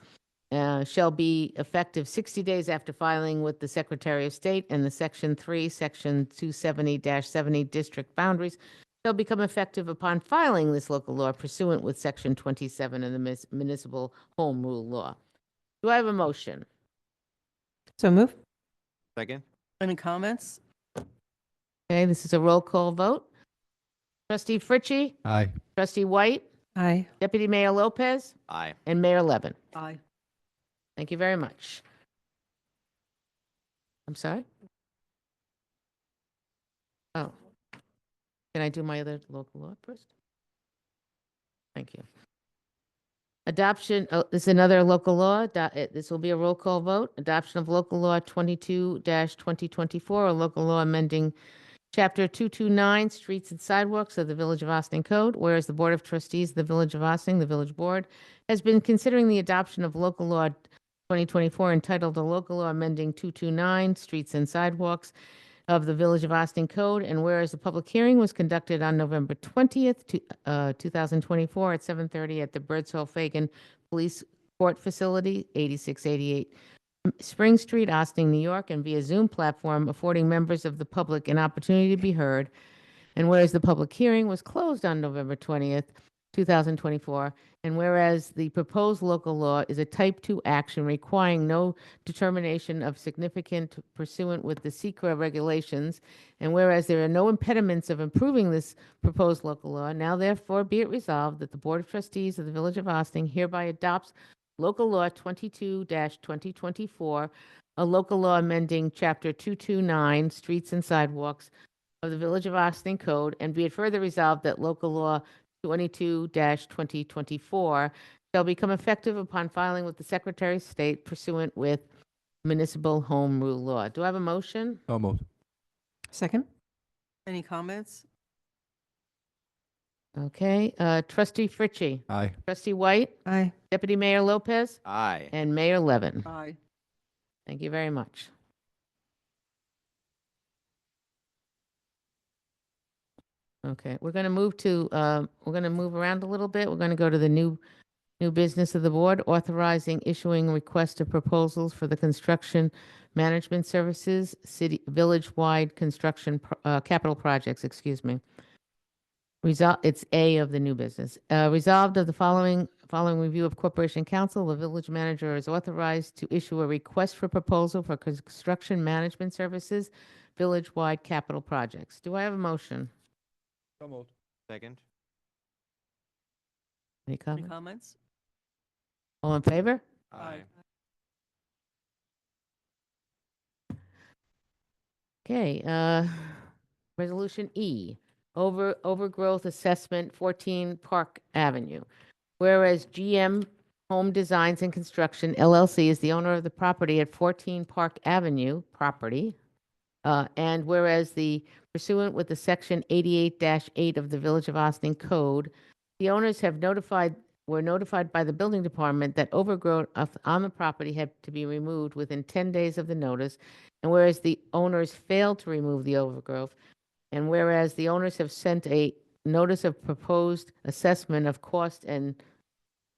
shall be effective 60 days after filing with the Secretary of State, and the Section 3, Section 270-70 district boundaries shall become effective upon filing this local law pursuant with Section 27 of the Municipal Home Rule Law. Do I have a motion? So move. Second. Any comments? Okay, this is a roll call vote. Trustee Fritchie, Aye. Trustee White, Aye. Deputy Mayor Lopez, Aye. and Mayor Levin. Aye. Thank you very much. I'm sorry? Oh. Can I do my other local law first? Thank you. Adoption, this is another local law. This will be a roll call vote. Adoption of local law 22-2024, a local law amending Chapter 229, Streets and Sidewalks of the Village of Austin Code, whereas the Board of Trustees of the Village of Austin, the Village Board, has been considering the adoption of local law 2024 entitled a local law amending 229, Streets and Sidewalks of the Village of Austin Code, and whereas the public hearing was conducted on November 20th, 2024 at 7:30 at the Birdsall Fagan Police Court Facility, 8688 Spring Street, Austin, New York, and via Zoom platform, affording members of the public an opportunity to be heard. And whereas the public hearing was closed on November 20th, 2024, and whereas the proposed local law is a type 2 action requiring no determination of significant pursuant with the SECRA regulations, and whereas there are no impediments of improving this proposed local law, now therefore be it resolved that the Board of Trustees of the Village of Austin hereby adopts Local Law 22-2024, a local law amending Chapter 229, Streets and Sidewalks of the Village of Austin Code, and be it further resolved that Local Law 22-2024 shall become effective upon filing with the Secretary of State pursuant with Municipal Home Rule Law. Do I have a motion? So moved. Second? Any comments? Okay, Trustee Fritchie, Aye. Trustee White, Aye. Deputy Mayor Lopez, Aye. and Mayor Levin. Aye. Thank you very much. Okay, we're going to move to, we're going to move around a little bit. We're going to go to the new business of the board, authorizing issuing request of proposals for the construction management services, city, village-wide construction, capital projects, excuse me. It's A of the new business. Resolved of the following review of Corporation Council, the village manager is authorized to issue a request for proposal for construction management services, village-wide capital projects. Do I have a motion? So moved. Second. Any Any comments? comments? All in favor? Aye. Okay, Resolution E, overgrowth assessment, 14 Park Avenue. Whereas GM Home Designs and Construction LLC is the owner of the property at 14 Park Avenue property, and whereas the pursuant with the Section 88-8 of the Village of Austin Code, the owners were notified by the building department that overgrowth on the property had to be removed within 10 days of the notice, and whereas the owners failed to remove the overgrowth, and whereas the owners have sent a notice of proposed assessment of cost and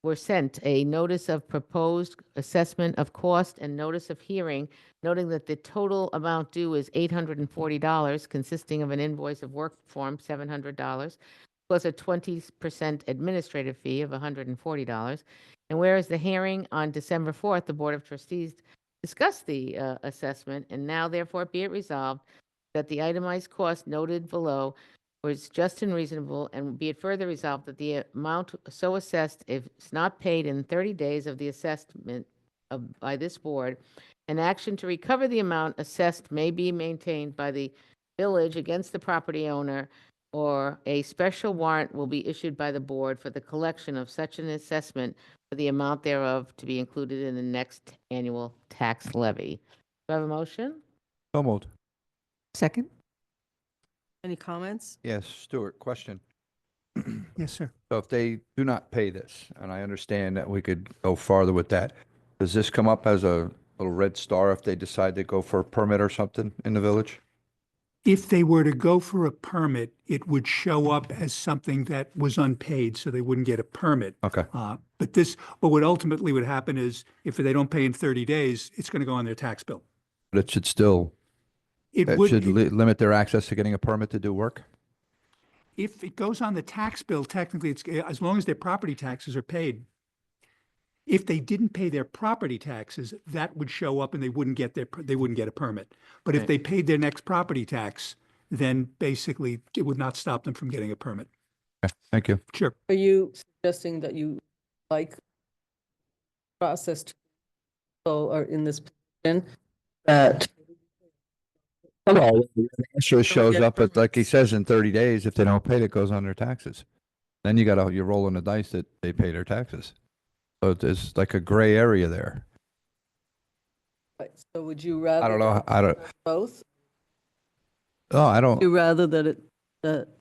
were sent a notice of proposed assessment of cost and notice of hearing, noting that the total amount due is $840, consisting of an invoice of work performed, $700, plus a 20% administrative fee of $140. And whereas the hearing on December 4th, the Board of Trustees discussed the assessment, and now therefore be it resolved that the itemized cost noted below was just and reasonable, and be it further resolved that the amount so assessed, if it's not paid in 30 days of the assessment by this board, an action to recover the amount assessed may be maintained by the village against the property owner, or a special warrant will be issued by the board for the collection of such an assessment for the amount thereof to be included in the next annual tax levy. Do I have a motion? So moved. Second? Any comments? Yes, Stuart, question. Yes, sir. So if they do not pay this, and I understand that we could go farther with that, does this come up as a little red star if they decide to go for a permit or something in the village? If they were to go for a permit, it would show up as something that was unpaid, so they wouldn't get a permit. Okay. But what ultimately would happen is if they don't pay in 30 days, it's going to go on their tax bill. But it should still, It it would, should limit their access to getting a permit to do work? if it goes on the tax bill, technically, it's as long as their property taxes are paid. If they didn't pay their property taxes, that would show up and they wouldn't get a permit. But if Right. they paid their next property tax, then basically it would not stop them from getting a permit. Okay, thank you. Sure. Are you suggesting that you like process to go or in this position that Well, the answer shows get up, but like he permits. says, in 30 days, if they don't pay it, it goes on their taxes. Then you're rolling the dice that they pay their taxes. So there's like a gray area there. so would you rather I don't know, both? Oh, I don't, You rather that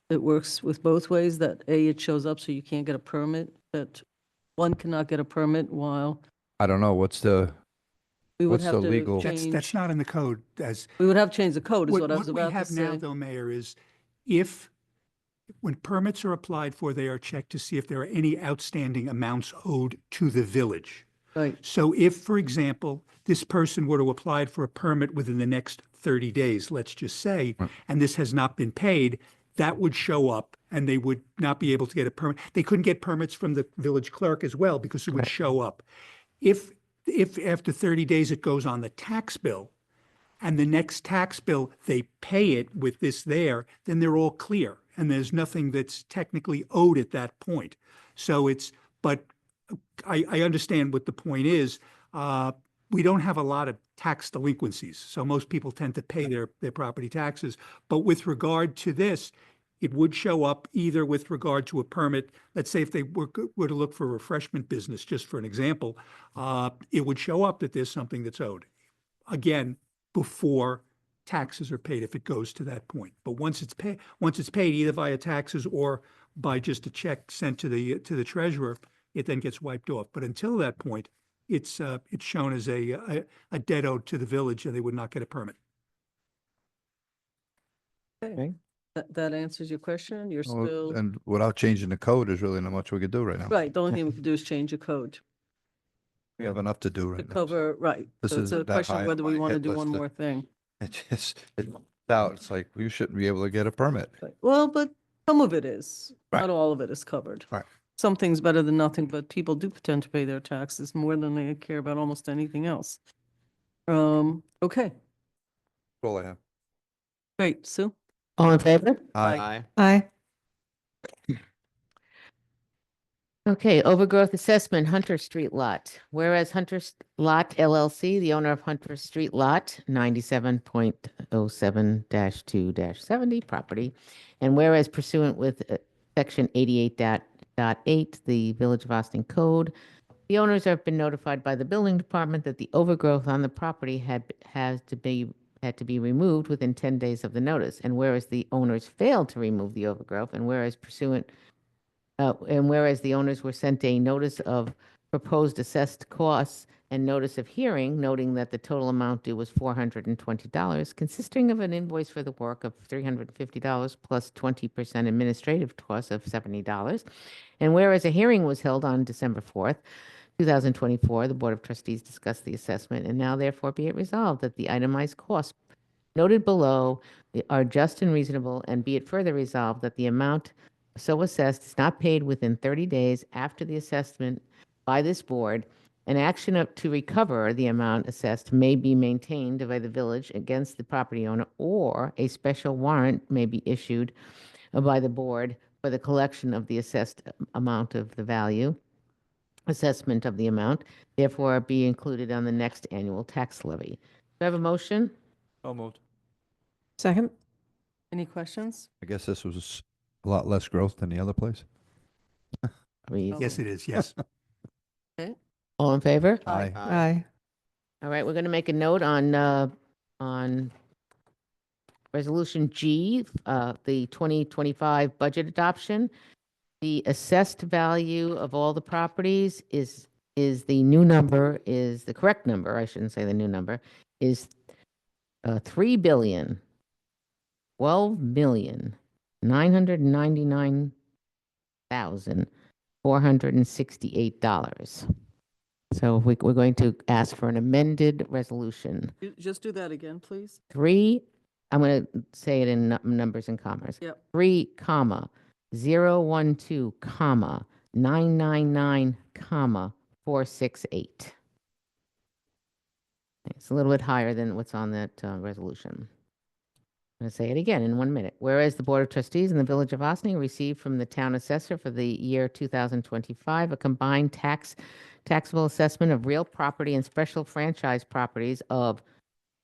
it works with both ways, that A, it shows up so you can't get a permit, that one cannot get a permit while I don't know. What's the, we would What's have the to legal- That's change, not in the code as. we would have to change the code is what I was What we about to have now, say. though, Mayor, is when permits are applied for, they are checked to see if there are any outstanding amounts owed to the village. Right, So if, for example, this person were to apply for a permit within the next 30 days, let's just say, Right. and this has not been paid, that would show up and they would not be able to get a permit. They couldn't get permits from the village clerk as well because it would show up. If after 30 days it goes on the tax bill, and the next tax bill, they pay it with this there, then they're all clear. And there's nothing that's technically owed at that point. So but I understand what the point is. We don't have a lot of tax delinquencies. So most people tend to pay their property taxes. But with regard to this, it would show up either with regard to a permit. Let's say if they were to look for a refreshment business, just for an example, it would show up that there's something that's owed. Again, before taxes are paid, if it goes to that point. But once it's paid either via taxes or by just a check sent to the treasurer, it then gets wiped off. But until that point, it's shown as a debt owed to the village, and they would not get a permit. okay. That answers your question, you're well, still, and without changing the code, there's really not much we could do right now. right, the only thing we can do is change the code We have enough to do to right now. cover, right. This So it's is a that question high of on whether we my want to hit do one list to- more thing. It's out. It's like, you shouldn't be able to get a permit. Right. Well, but some of it is, Right. not all of it is covered. Right. Something's better than nothing, but people do tend to pay their taxes more than they care about almost anything else. Okay, That's all I have. great, Sue? All in favor? Aye. Aye. Okay, overgrowth assessment, Hunter Street Lot. Whereas Lot LLC, the owner of Hunter Street Lot 97.07-2-70 property, and whereas pursuant with Section 88.8, the Village of Austin Code, the owners have been notified by the building department that the overgrowth on the property had to be removed within 10 days of the notice. And whereas the owners failed to remove the overgrowth, and whereas the owners were sent a notice of proposed assessed costs and notice of hearing, noting that the total amount due was $420, consisting of an invoice for the work of $350 plus 20% administrative costs of $70. And whereas a hearing was held on December 4th, 2024, the Board of Trustees discussed the assessment, and now therefore be it resolved that the itemized costs noted below are just and reasonable, and be it further resolved that the amount so assessed is not paid within 30 days after the assessment by this board. An action to recover the amount assessed may be maintained by the village against the property owner, or a special warrant may be issued by the board for the collection of the assessed amount of the value, assessment of the amount, therefore be included on the next annual tax levy. Do I have a motion? So moved. Second? Any questions? I guess this was a lot less growth than the other place. Please. Yes, it is, yes. All in favor? Aye. Aye. All right, we're going to make a note on Resolution G, the 2025 budget adoption. The assessed value of all the properties is the new number, is the correct number, I shouldn't say the new number, is $3,012,999,468. So we're going to ask for an amended resolution. Just do that again, please. I'm going to say it in numbers and commas. Yep. 3,012, 999, 468. It's a little bit higher than what's on that resolution. I'm going to say it again in 1 minute. Whereas the Board of Trustees in the Village of Ossining received from the Town Assessor for the year 2025 a combined taxable assessment of real property and special franchise properties of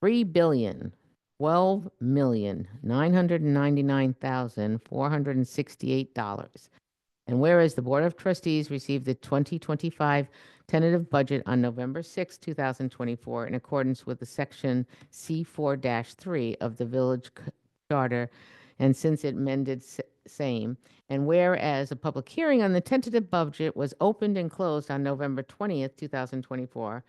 $3,012,999,468. And whereas the Board of Trustees received the 2025 tentative budget on November 6, 2024, in accordance with the Section C4-3 of the Village charter, and since it amended same. And whereas a public hearing on the tentative budget was opened and closed on November 20th, 2024,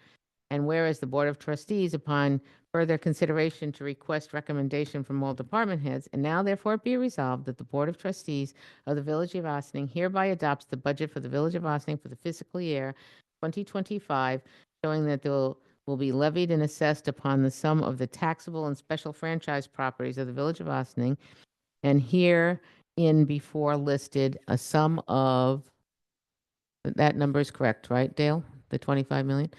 and whereas the Board of Trustees, upon further consideration to request recommendation from all department heads, and now therefore be resolved that the Board of Trustees of the Village of Ossining hereby adopts the budget for the Village of Ossining for the fiscal year 2025, showing that there will be levied and assessed upon the sum of the taxable and special franchise properties of the Village of Ossining, and herein before listed a sum of, that number is correct, right, Dale? The 25 million?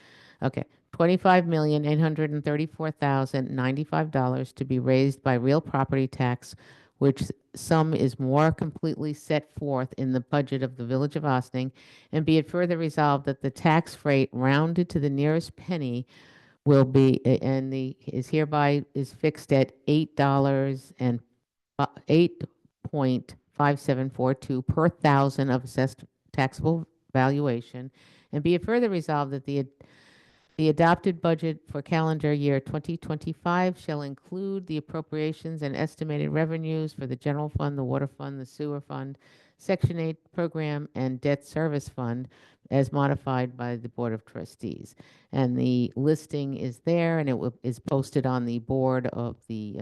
Okay, $25,834,095 to be raised by real property tax, which sum is more completely set forth in the budget of the Village of Ossining, and be it further resolved that the tax rate rounded to the nearest penny will be, and is hereby is fixed at $8 and 8.5742 per thousand of assessed taxable valuation, and be it further resolved that the adopted budget for calendar year 2025 shall include the appropriations and estimated revenues for the general fund, the water fund, the sewer fund, Section 8 program, and debt service fund as modified by the Board of Trustees. And the listing is there, and is posted on the board of the,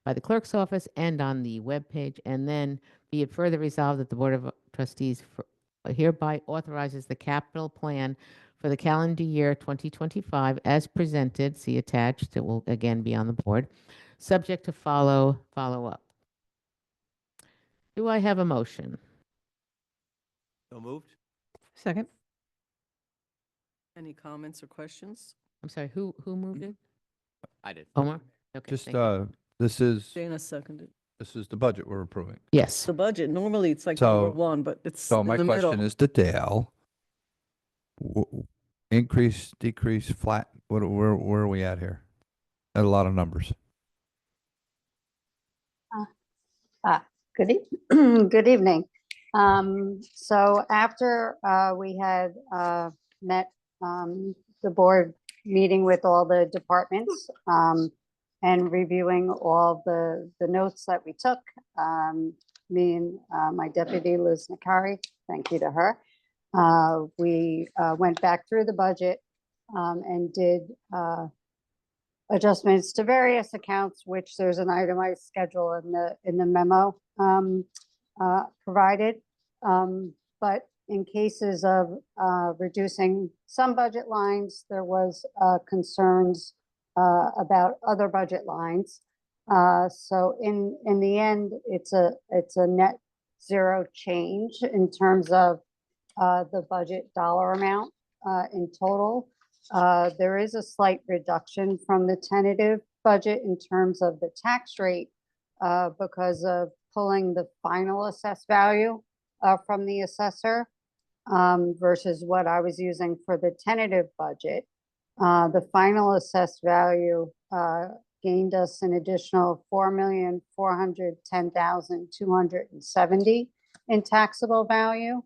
by the clerk's office and on the webpage. And then be it further resolved that the Board of Trustees hereby authorizes the capital plan for the calendar year 2025 as presented, see attached, it will again be on the board, subject to follow-up. Do I have a motion? So moved? Second? Any comments or questions? I'm sorry, who moved it? I did. Omar? Okay, Just, thank you. this is Dana seconded. the budget we're approving. Yes. The budget, normally it's like number So- one, but it's So in my the question middle. is to Dale. Increase, decrease, flat, where are we at here? At a lot of numbers. Good, good evening. So after we had met the board meeting with all the departments and reviewing all the notes that we took, me and my deputy Liz Nakari, thank you to her. We went back through the budget and did adjustments to various accounts, which there's an itemized schedule in the memo provided. But in cases of reducing some budget lines, there was concerns about other budget lines. So in the end, it's a net zero change in terms of the budget dollar amount in total. There is a slight reduction from the tentative budget in terms of the tax rate because of pulling the final assessed value from the assessor versus what I was using for the tentative budget. The final assessed value gained us an additional $4,410,270 in taxable value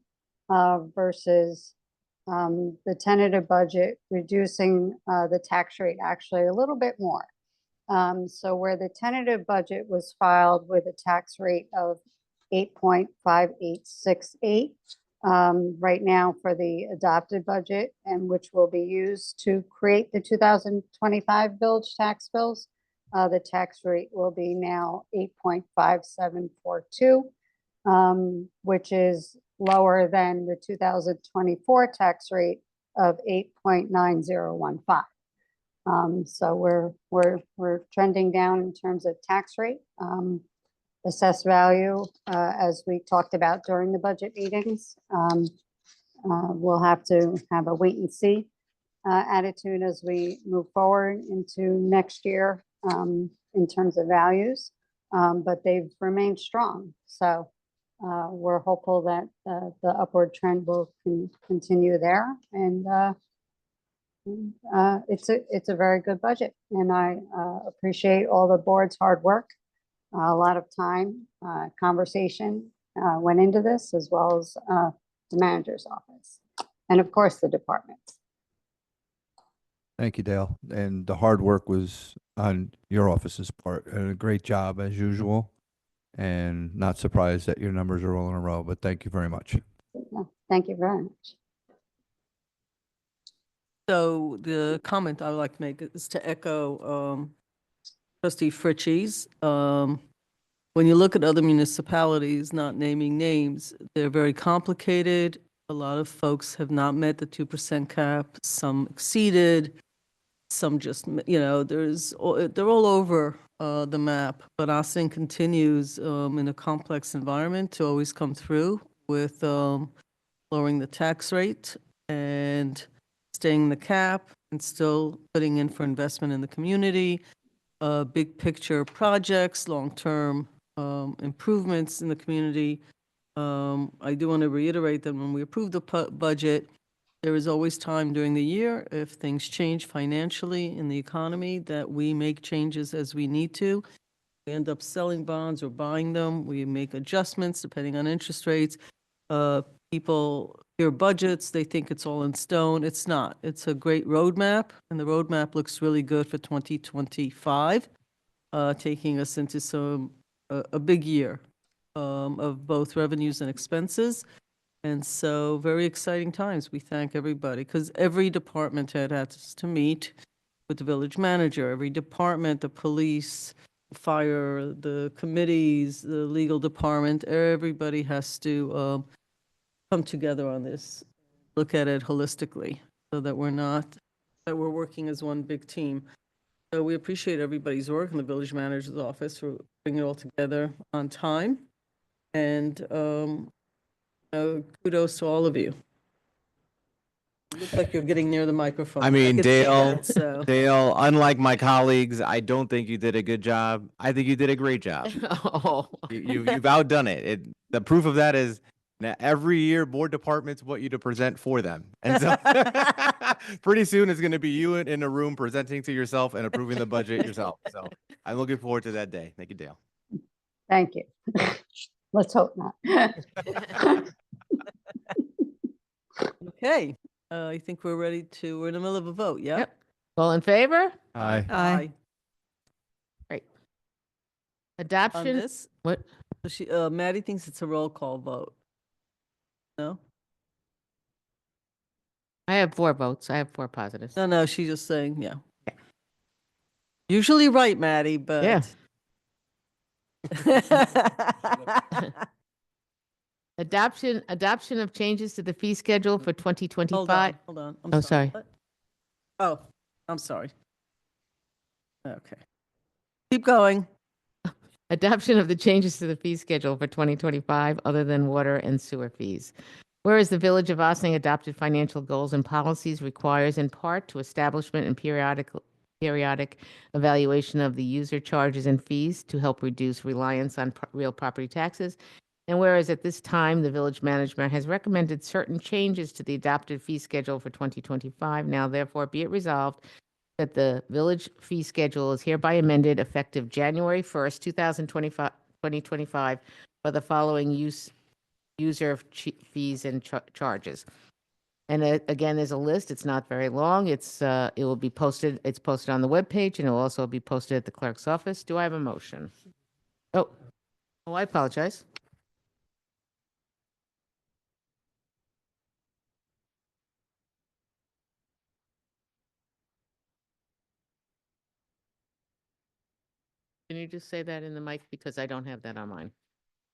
versus the tentative budget reducing the tax rate actually a little bit more. So where the tentative budget was filed with a tax rate of 8.5868 right now for the adopted budget, and which will be used to create the 2025 village tax bills, the tax rate will be now 8.5742, which is lower than the 2024 tax rate of 8.9015. So we're trending down in terms of tax rate. Assessed value, as we talked about during the budget meetings, we'll have to have a wait and see attitude as we move forward into next year in terms of values, but they've remained strong. So we're hopeful that the upward trend will continue there, and it's a very good budget, and I appreciate all the board's hard work. A lot of time, conversation went into this, as well as the manager's office, and of course the departments. Thank you, Dale. And the hard work was on your office's part. And a great job as usual. And not surprised that your numbers are all in a row, but thank you very much. No, thank you very much. So the comment I would like to make is to echo Trustee Fritchie's. When you look at other municipalities, not naming names, they're very complicated. A lot of folks have not met the 2% cap, some exceeded, some just, they're all over the map. But Austin continues in a complex environment to always come through with lowering the tax rate and staying the cap and still putting in for investment in the community, big picture projects, long-term improvements in the community. I do want to reiterate that when we approve the budget, there is always time during the year, if things change financially in the economy, that we make changes as we need to. We end up selling bonds or buying them. We make adjustments depending on interest rates. People hear budgets, they think it's all in stone. It's not. It's a great roadmap, and the roadmap looks really good for 2025, taking us into a big year of both revenues and expenses. And so very exciting times. We thank everybody because every department head has to meet with the village manager, every department, the police, fire, the committees, the legal department, everybody has to come together on this, look at it holistically so that we're working as one big team. So we appreciate everybody's work in the village manager's office for bringing it all together on time. And kudos to all of you. It looks like you're getting near the microphone. I mean, can see Dale, that, so. Dale, unlike my colleagues, I don't think you did a good job. I think you did a great job. Oh. You've outdone it. The proof of that is that every year board departments want you to present for them. And so pretty soon it's going to be you in a room presenting to yourself and approving the budget yourself. So I'm looking forward to that day. Thank you, Dale. Thank you. Let's hope not. Okay, I think we're ready we're in the middle of a vote, yeah? Yep. All in favor? Aye. Aye. Great. On Adoption. this, What? so Maddie thinks it's a roll call vote. No? I have 4 votes. I have 4 positives. No, she's just saying, yeah. Usually right, Maddie, but. Adoption of changes to the fee schedule for 2025. Hold on. Oh, sorry. What? Oh, I'm sorry. Okay. Keep going. Adoption of the changes to the fee schedule for 2025 other than water and sewer fees. Whereas the Village of Ossining adopted financial goals and policies requires in part to establishment and periodic evaluation of the user charges and fees to help reduce reliance on real property taxes. And whereas at this time, the village manager has recommended certain changes to the adopted fee schedule for 2025, now therefore be it resolved that the village fee schedule is hereby amended effective January 1st, 2025 for the following user fees and charges. And again, there's a list. It's not very long. It will be posted. It's posted on the webpage, and it will also be posted at the clerk's office. Do I have a motion? Oh, I apologize. Can you just say that in the mic because I don't have that on mine?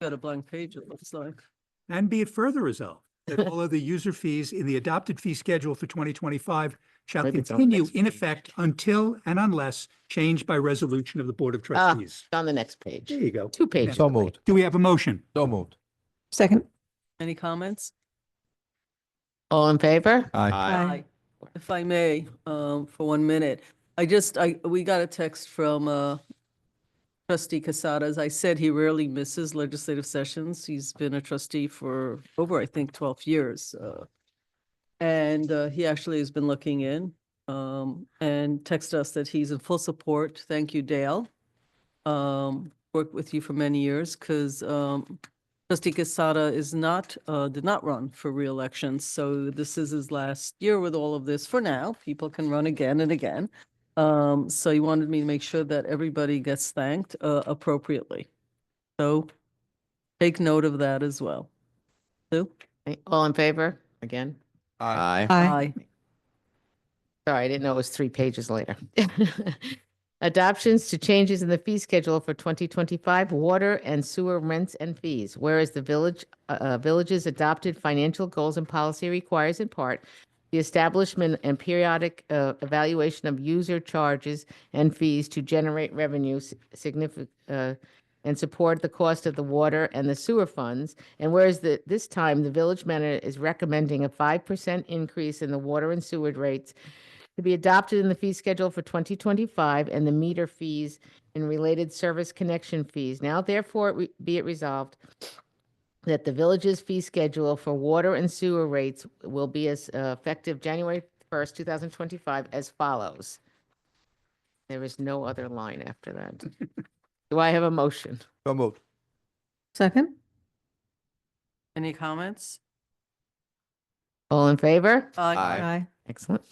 Got a blank page, it looks like. And be it further resolved that all of the user fees in the adopted fee schedule for 2025 shall Maybe it's on continue next in page. effect until and unless changed by resolution of the Board of Ah, Trustees. on the next page. There you go. 2 pages. So away. moved. Do we have a motion? So moved. Second. Any comments? All in favor? Aye. If I may, for 1 minute, we got a text from Trustee Casada. As I said, he rarely misses legislative sessions. He's been a trustee for over, I think, 12 years. And he actually has been looking in and texted us that he's in full support. Thank you, Dale. Worked with you for many years because Trustee Quesada is not, did not run for reelection, so this is his last year with all of this for now. People can run again and again. So he wanted me to make sure that everybody gets thanked appropriately. So take note of that as well. Sue? Okay, all in favor? Again? Aye. Aye. Sorry, I didn't know it was 3 pages later. Adoptions to changes in the fee schedule for 2025 water and sewer rents and fees. Whereas the village's adopted financial goals and policy requires in part the establishment and periodic evaluation of user charges and fees to generate revenue significant and support the cost of the water and the sewer funds. And whereas this time the village manager is recommending a 5% increase in the water and sewer rates to be adopted in the fee schedule for 2025 and the meter fees and related service connection fees. Now therefore be it resolved that the village's fee schedule for water and sewer rates will be as effective January 1st, 2025 as follows. There is no other line after that. Do I have a motion? So moved. Second? Any comments? All in favor? Aye. Aye. Excellent.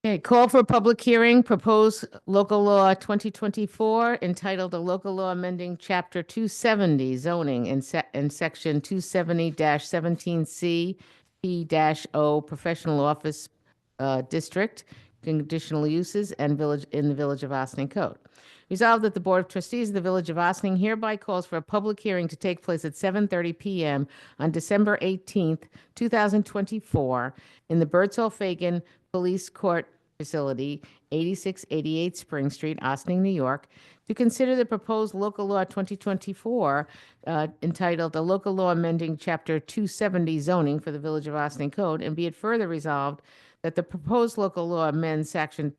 Okay, call for a public hearing, proposed local law 2024 entitled a local law amending chapter 270 zoning in section 270-17C P-O professional office district, conditional uses and village in the Village of Ossining Code. Resolved that the Board of Trustees of the Village of Ossining hereby calls for a public hearing to take place at 7:30 p.m. on December 18th, 2024 in the Bertzel-Fagan Police Court Facility, 8688 Spring Street, Ossining, New York, to consider the proposed local law 2024 entitled a local law amending chapter 270 zoning for the Village of Ossining Code, and be it further resolved that the proposed local law amends section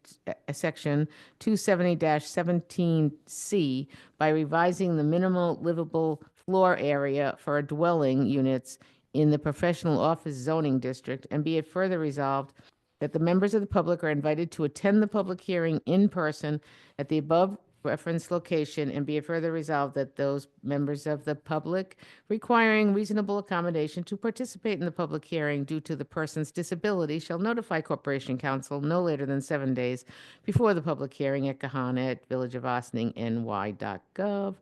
270-17C by revising the minimal livable floor area for dwelling units in the professional office zoning district, and be it further resolved that the members of the public are invited to attend the public hearing in person at the above referenced location, and be it further resolved that those members of the public requiring reasonable accommodation to participate in the public hearing due to the person's disability shall notify Corporation Counsel no later than 7 days before the public hearing at Kahana at villageofosningny.gov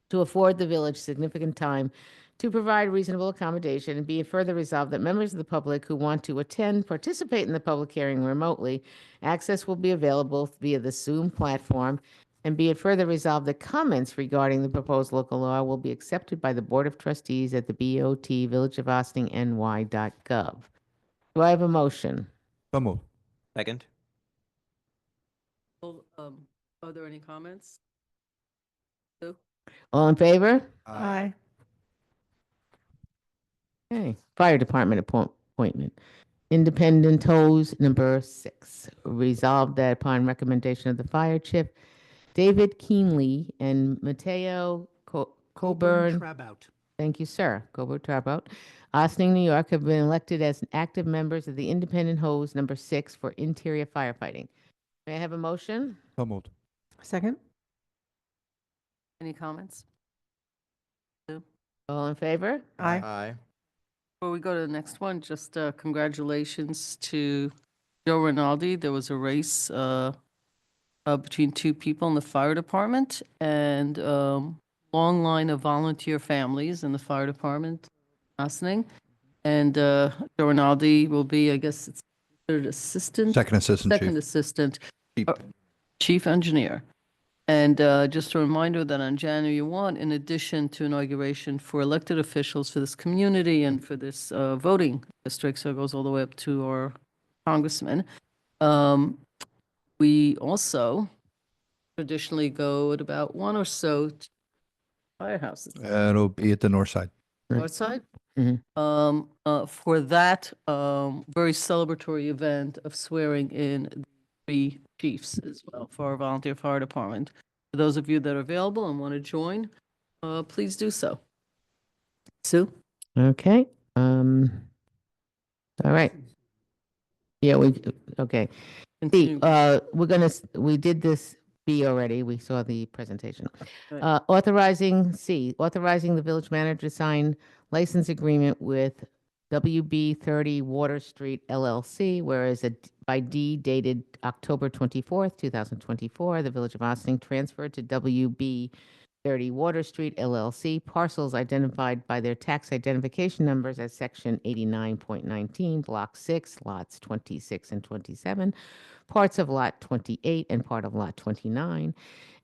to afford the village significant time to provide reasonable accommodation, and be it further resolved that members of the public who want to participate in the public hearing remotely, access will be available via the Zoom platform, and be it further resolved that comments regarding the proposed local law will be accepted by the Board of Trustees at the BOT villageofosningny.gov. Do I have a motion? So moved. Second. Well, are there any comments? Sue? All in favor? Aye. Okay, Fire Department appointment. Independent Hose number 6. Resolved that upon recommendation of the fire chief, David Keenley and Mateo Coburn, Trabout. thank you, sir, Coburn Trabout, Ossining, New York, have been elected as active members of the Independent Hose number 6 for interior firefighting. May I have a motion? So moved. Second? Any comments? Sue? All in favor? Aye. Aye. Before we go to the next one, just congratulations to Joe Rinaldi. There was a race between two people in the fire department, and long line of volunteer families in the fire department, Ossining. And Joe Rinaldi will be, I guess it's considered assistant? Second assistant Second chief. assistant, Chief. chief engineer. And just a reminder that on January 1, in addition to inauguration for elected officials for this community and for this voting district, so it goes all the way up to our congressman, we also traditionally go at about one or so firehouses. It'll be at the north side. North side? Mhm. For that very celebratory event of swearing in 3 chiefs as well for our volunteer fire department. For those of you that are available and want to join, please do so. Sue? Okay. All right. Yeah, okay. See, Continue. we did this B already. We saw the presentation. Right. Authorizing the village manager to sign license agreement with WB 30 Water Street LLC, whereas by deed dated October 24th, 2024, the Village of Ossining transferred to WB 30 Water Street LLC parcels identified by their tax identification numbers as Section 89.19, Block 6, Lots 26 and 27, parts of Lot 28 and part of Lot 29.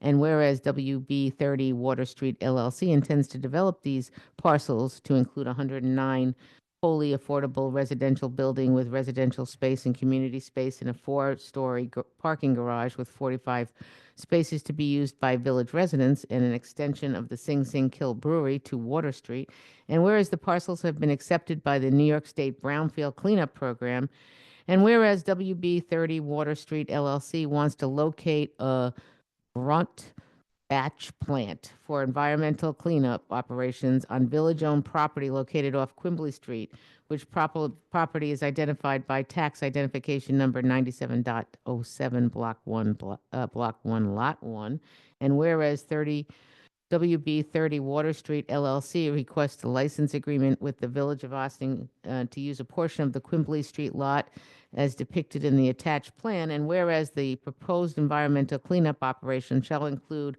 And whereas WB 30 Water Street LLC intends to develop these parcels to include 109 wholly affordable residential building with residential space and community space in a 4-story parking garage with 45 spaces to be used by village residents and an extension of the Sing Sing Kill Brewery to Water Street. And whereas the parcels have been accepted by the New York State Brownfield Cleanup Program, and whereas WB 30 Water Street LLC wants to locate a grunt batch plant for environmental cleanup operations on village-owned property located off Quimbley Street, which property is identified by tax identification number 97.07, Block 1, Lot 1. And whereas WB 30 Water Street LLC requests a license agreement with the Village of Ossining to use a portion of the Quimbley Street lot as depicted in the attached plan, and whereas the proposed environmental cleanup operation shall include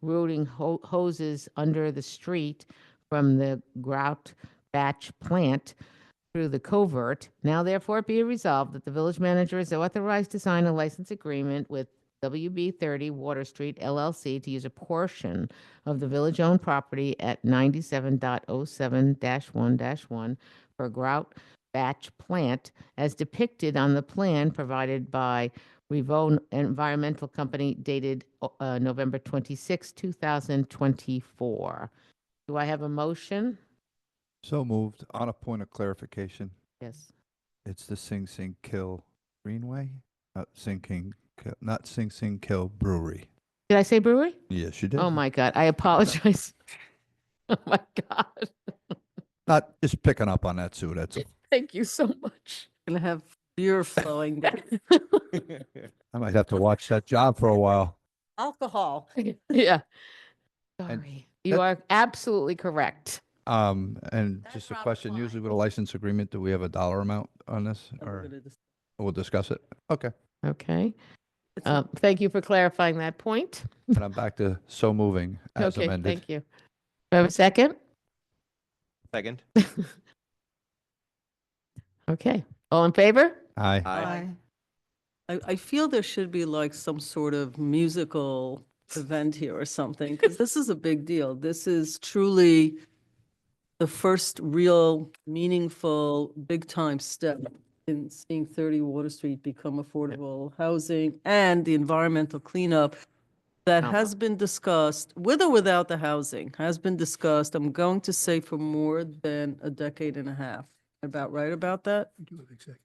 routing hoses under the street from the grout batch plant through the covert, now therefore be resolved that the village manager is authorized to sign a license agreement with WB 30 Water Street LLC to use a portion of the village-owned property at 97.07-1-1 for grout batch plant as depicted on the plan provided by Revo Environmental Company dated November 26, 2024. Do I have a motion? So moved. On a point of clarification, Yes. it's the Sing Sing Kill Greenway, not not Sing Sing Kill Brewery. Did I say brewery? Yes, you did. Oh, my God. I apologize. Oh, my God. Not just picking up on that, Sue. That's all. Thank you so much. Gonna have beer flowing down. I might have to watch that job for a while. Alcohol. Yeah. And Sorry. You that- are absolutely correct. And That just a dropped question, the line. usually with a license agreement, do we have a dollar amount on this? And we're Or gonna dis- we'll discuss it? Okay. Okay. It's a- Thank you for clarifying that point. And I'm back to so moving as Okay, amended. thank you. Do I have a second? Second. Okay. All in favor? Aye. Aye. I feel there should be like some sort of musical event here or something, because this is a big deal. This is truly the first real meaningful, big-time step in seeing 30 Water Street become affordable housing and the environmental cleanup that has been discussed, with or without the housing, has been discussed, I'm going to say for more than a decade and a half. About right about that? We do have executive.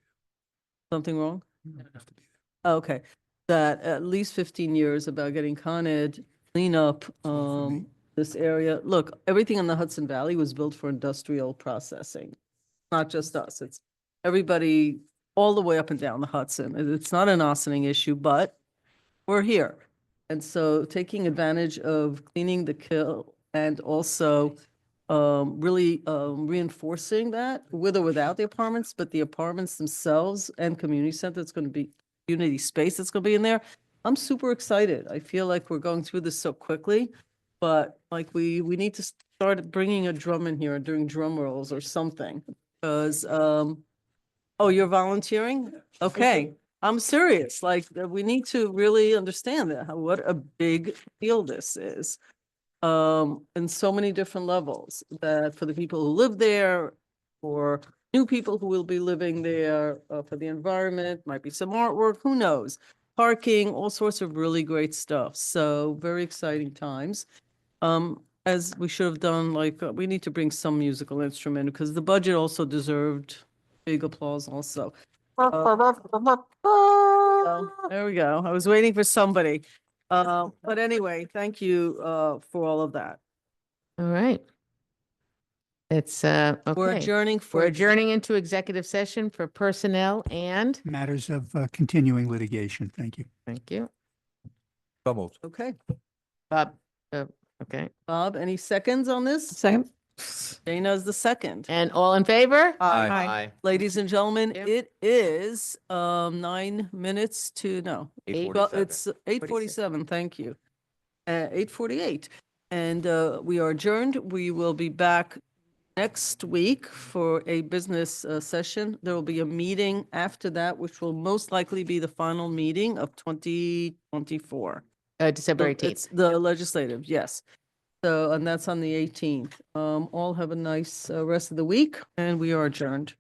Something wrong? You don't have to be there. Okay, that at least 15 years about getting Con Ed, clean up all for me. this area. Look, everything in the Hudson Valley was built for industrial processing. Not just us, it's everybody all the way up and down the Hudson. It's not an Ossining issue, but we're here. And so taking advantage of cleaning the kill and also really reinforcing that with or without the apartments, but the apartments themselves and community center, it's going to be community space that's going to be in there. I'm super excited. I feel like we're going through this so quickly, but like we need to start bringing a drum in here and doing drum rolls or something. Because, oh, you're volunteering? Okay, I'm serious. Like we need to really understand that, what a big deal this is. In so many different levels, that for the people who live there, for new people who will be living there, for the environment, might be some artwork, who knows? Parking, all sorts of really great stuff. So very exciting times. As we should have done, like, we need to bring some musical instrument because the budget also deserved big applause also. So, there we go. I was waiting for somebody. But anyway, thank you, for all of that. All right. It's, We're okay. adjourning for. We're adjourning into executive session for personnel and, Matters of continuing litigation. Thank you. thank you. So moved. Okay. Bob, okay. Bob, any seconds on this? Second? Dana's the second. And all in favor? Aye. Ladies and gentlemen, Yep. it is 9 minutes to, no, well, 8:47. it's 8:47, thank you. 8:48. And we are adjourned. We will be back next week for a business session. There will be a meeting after that, which will most likely be the final meeting of 2024. December It's 18th. the legislative, yes. So, and that's on the 18th. All have a nice rest of the week, and we are adjourned.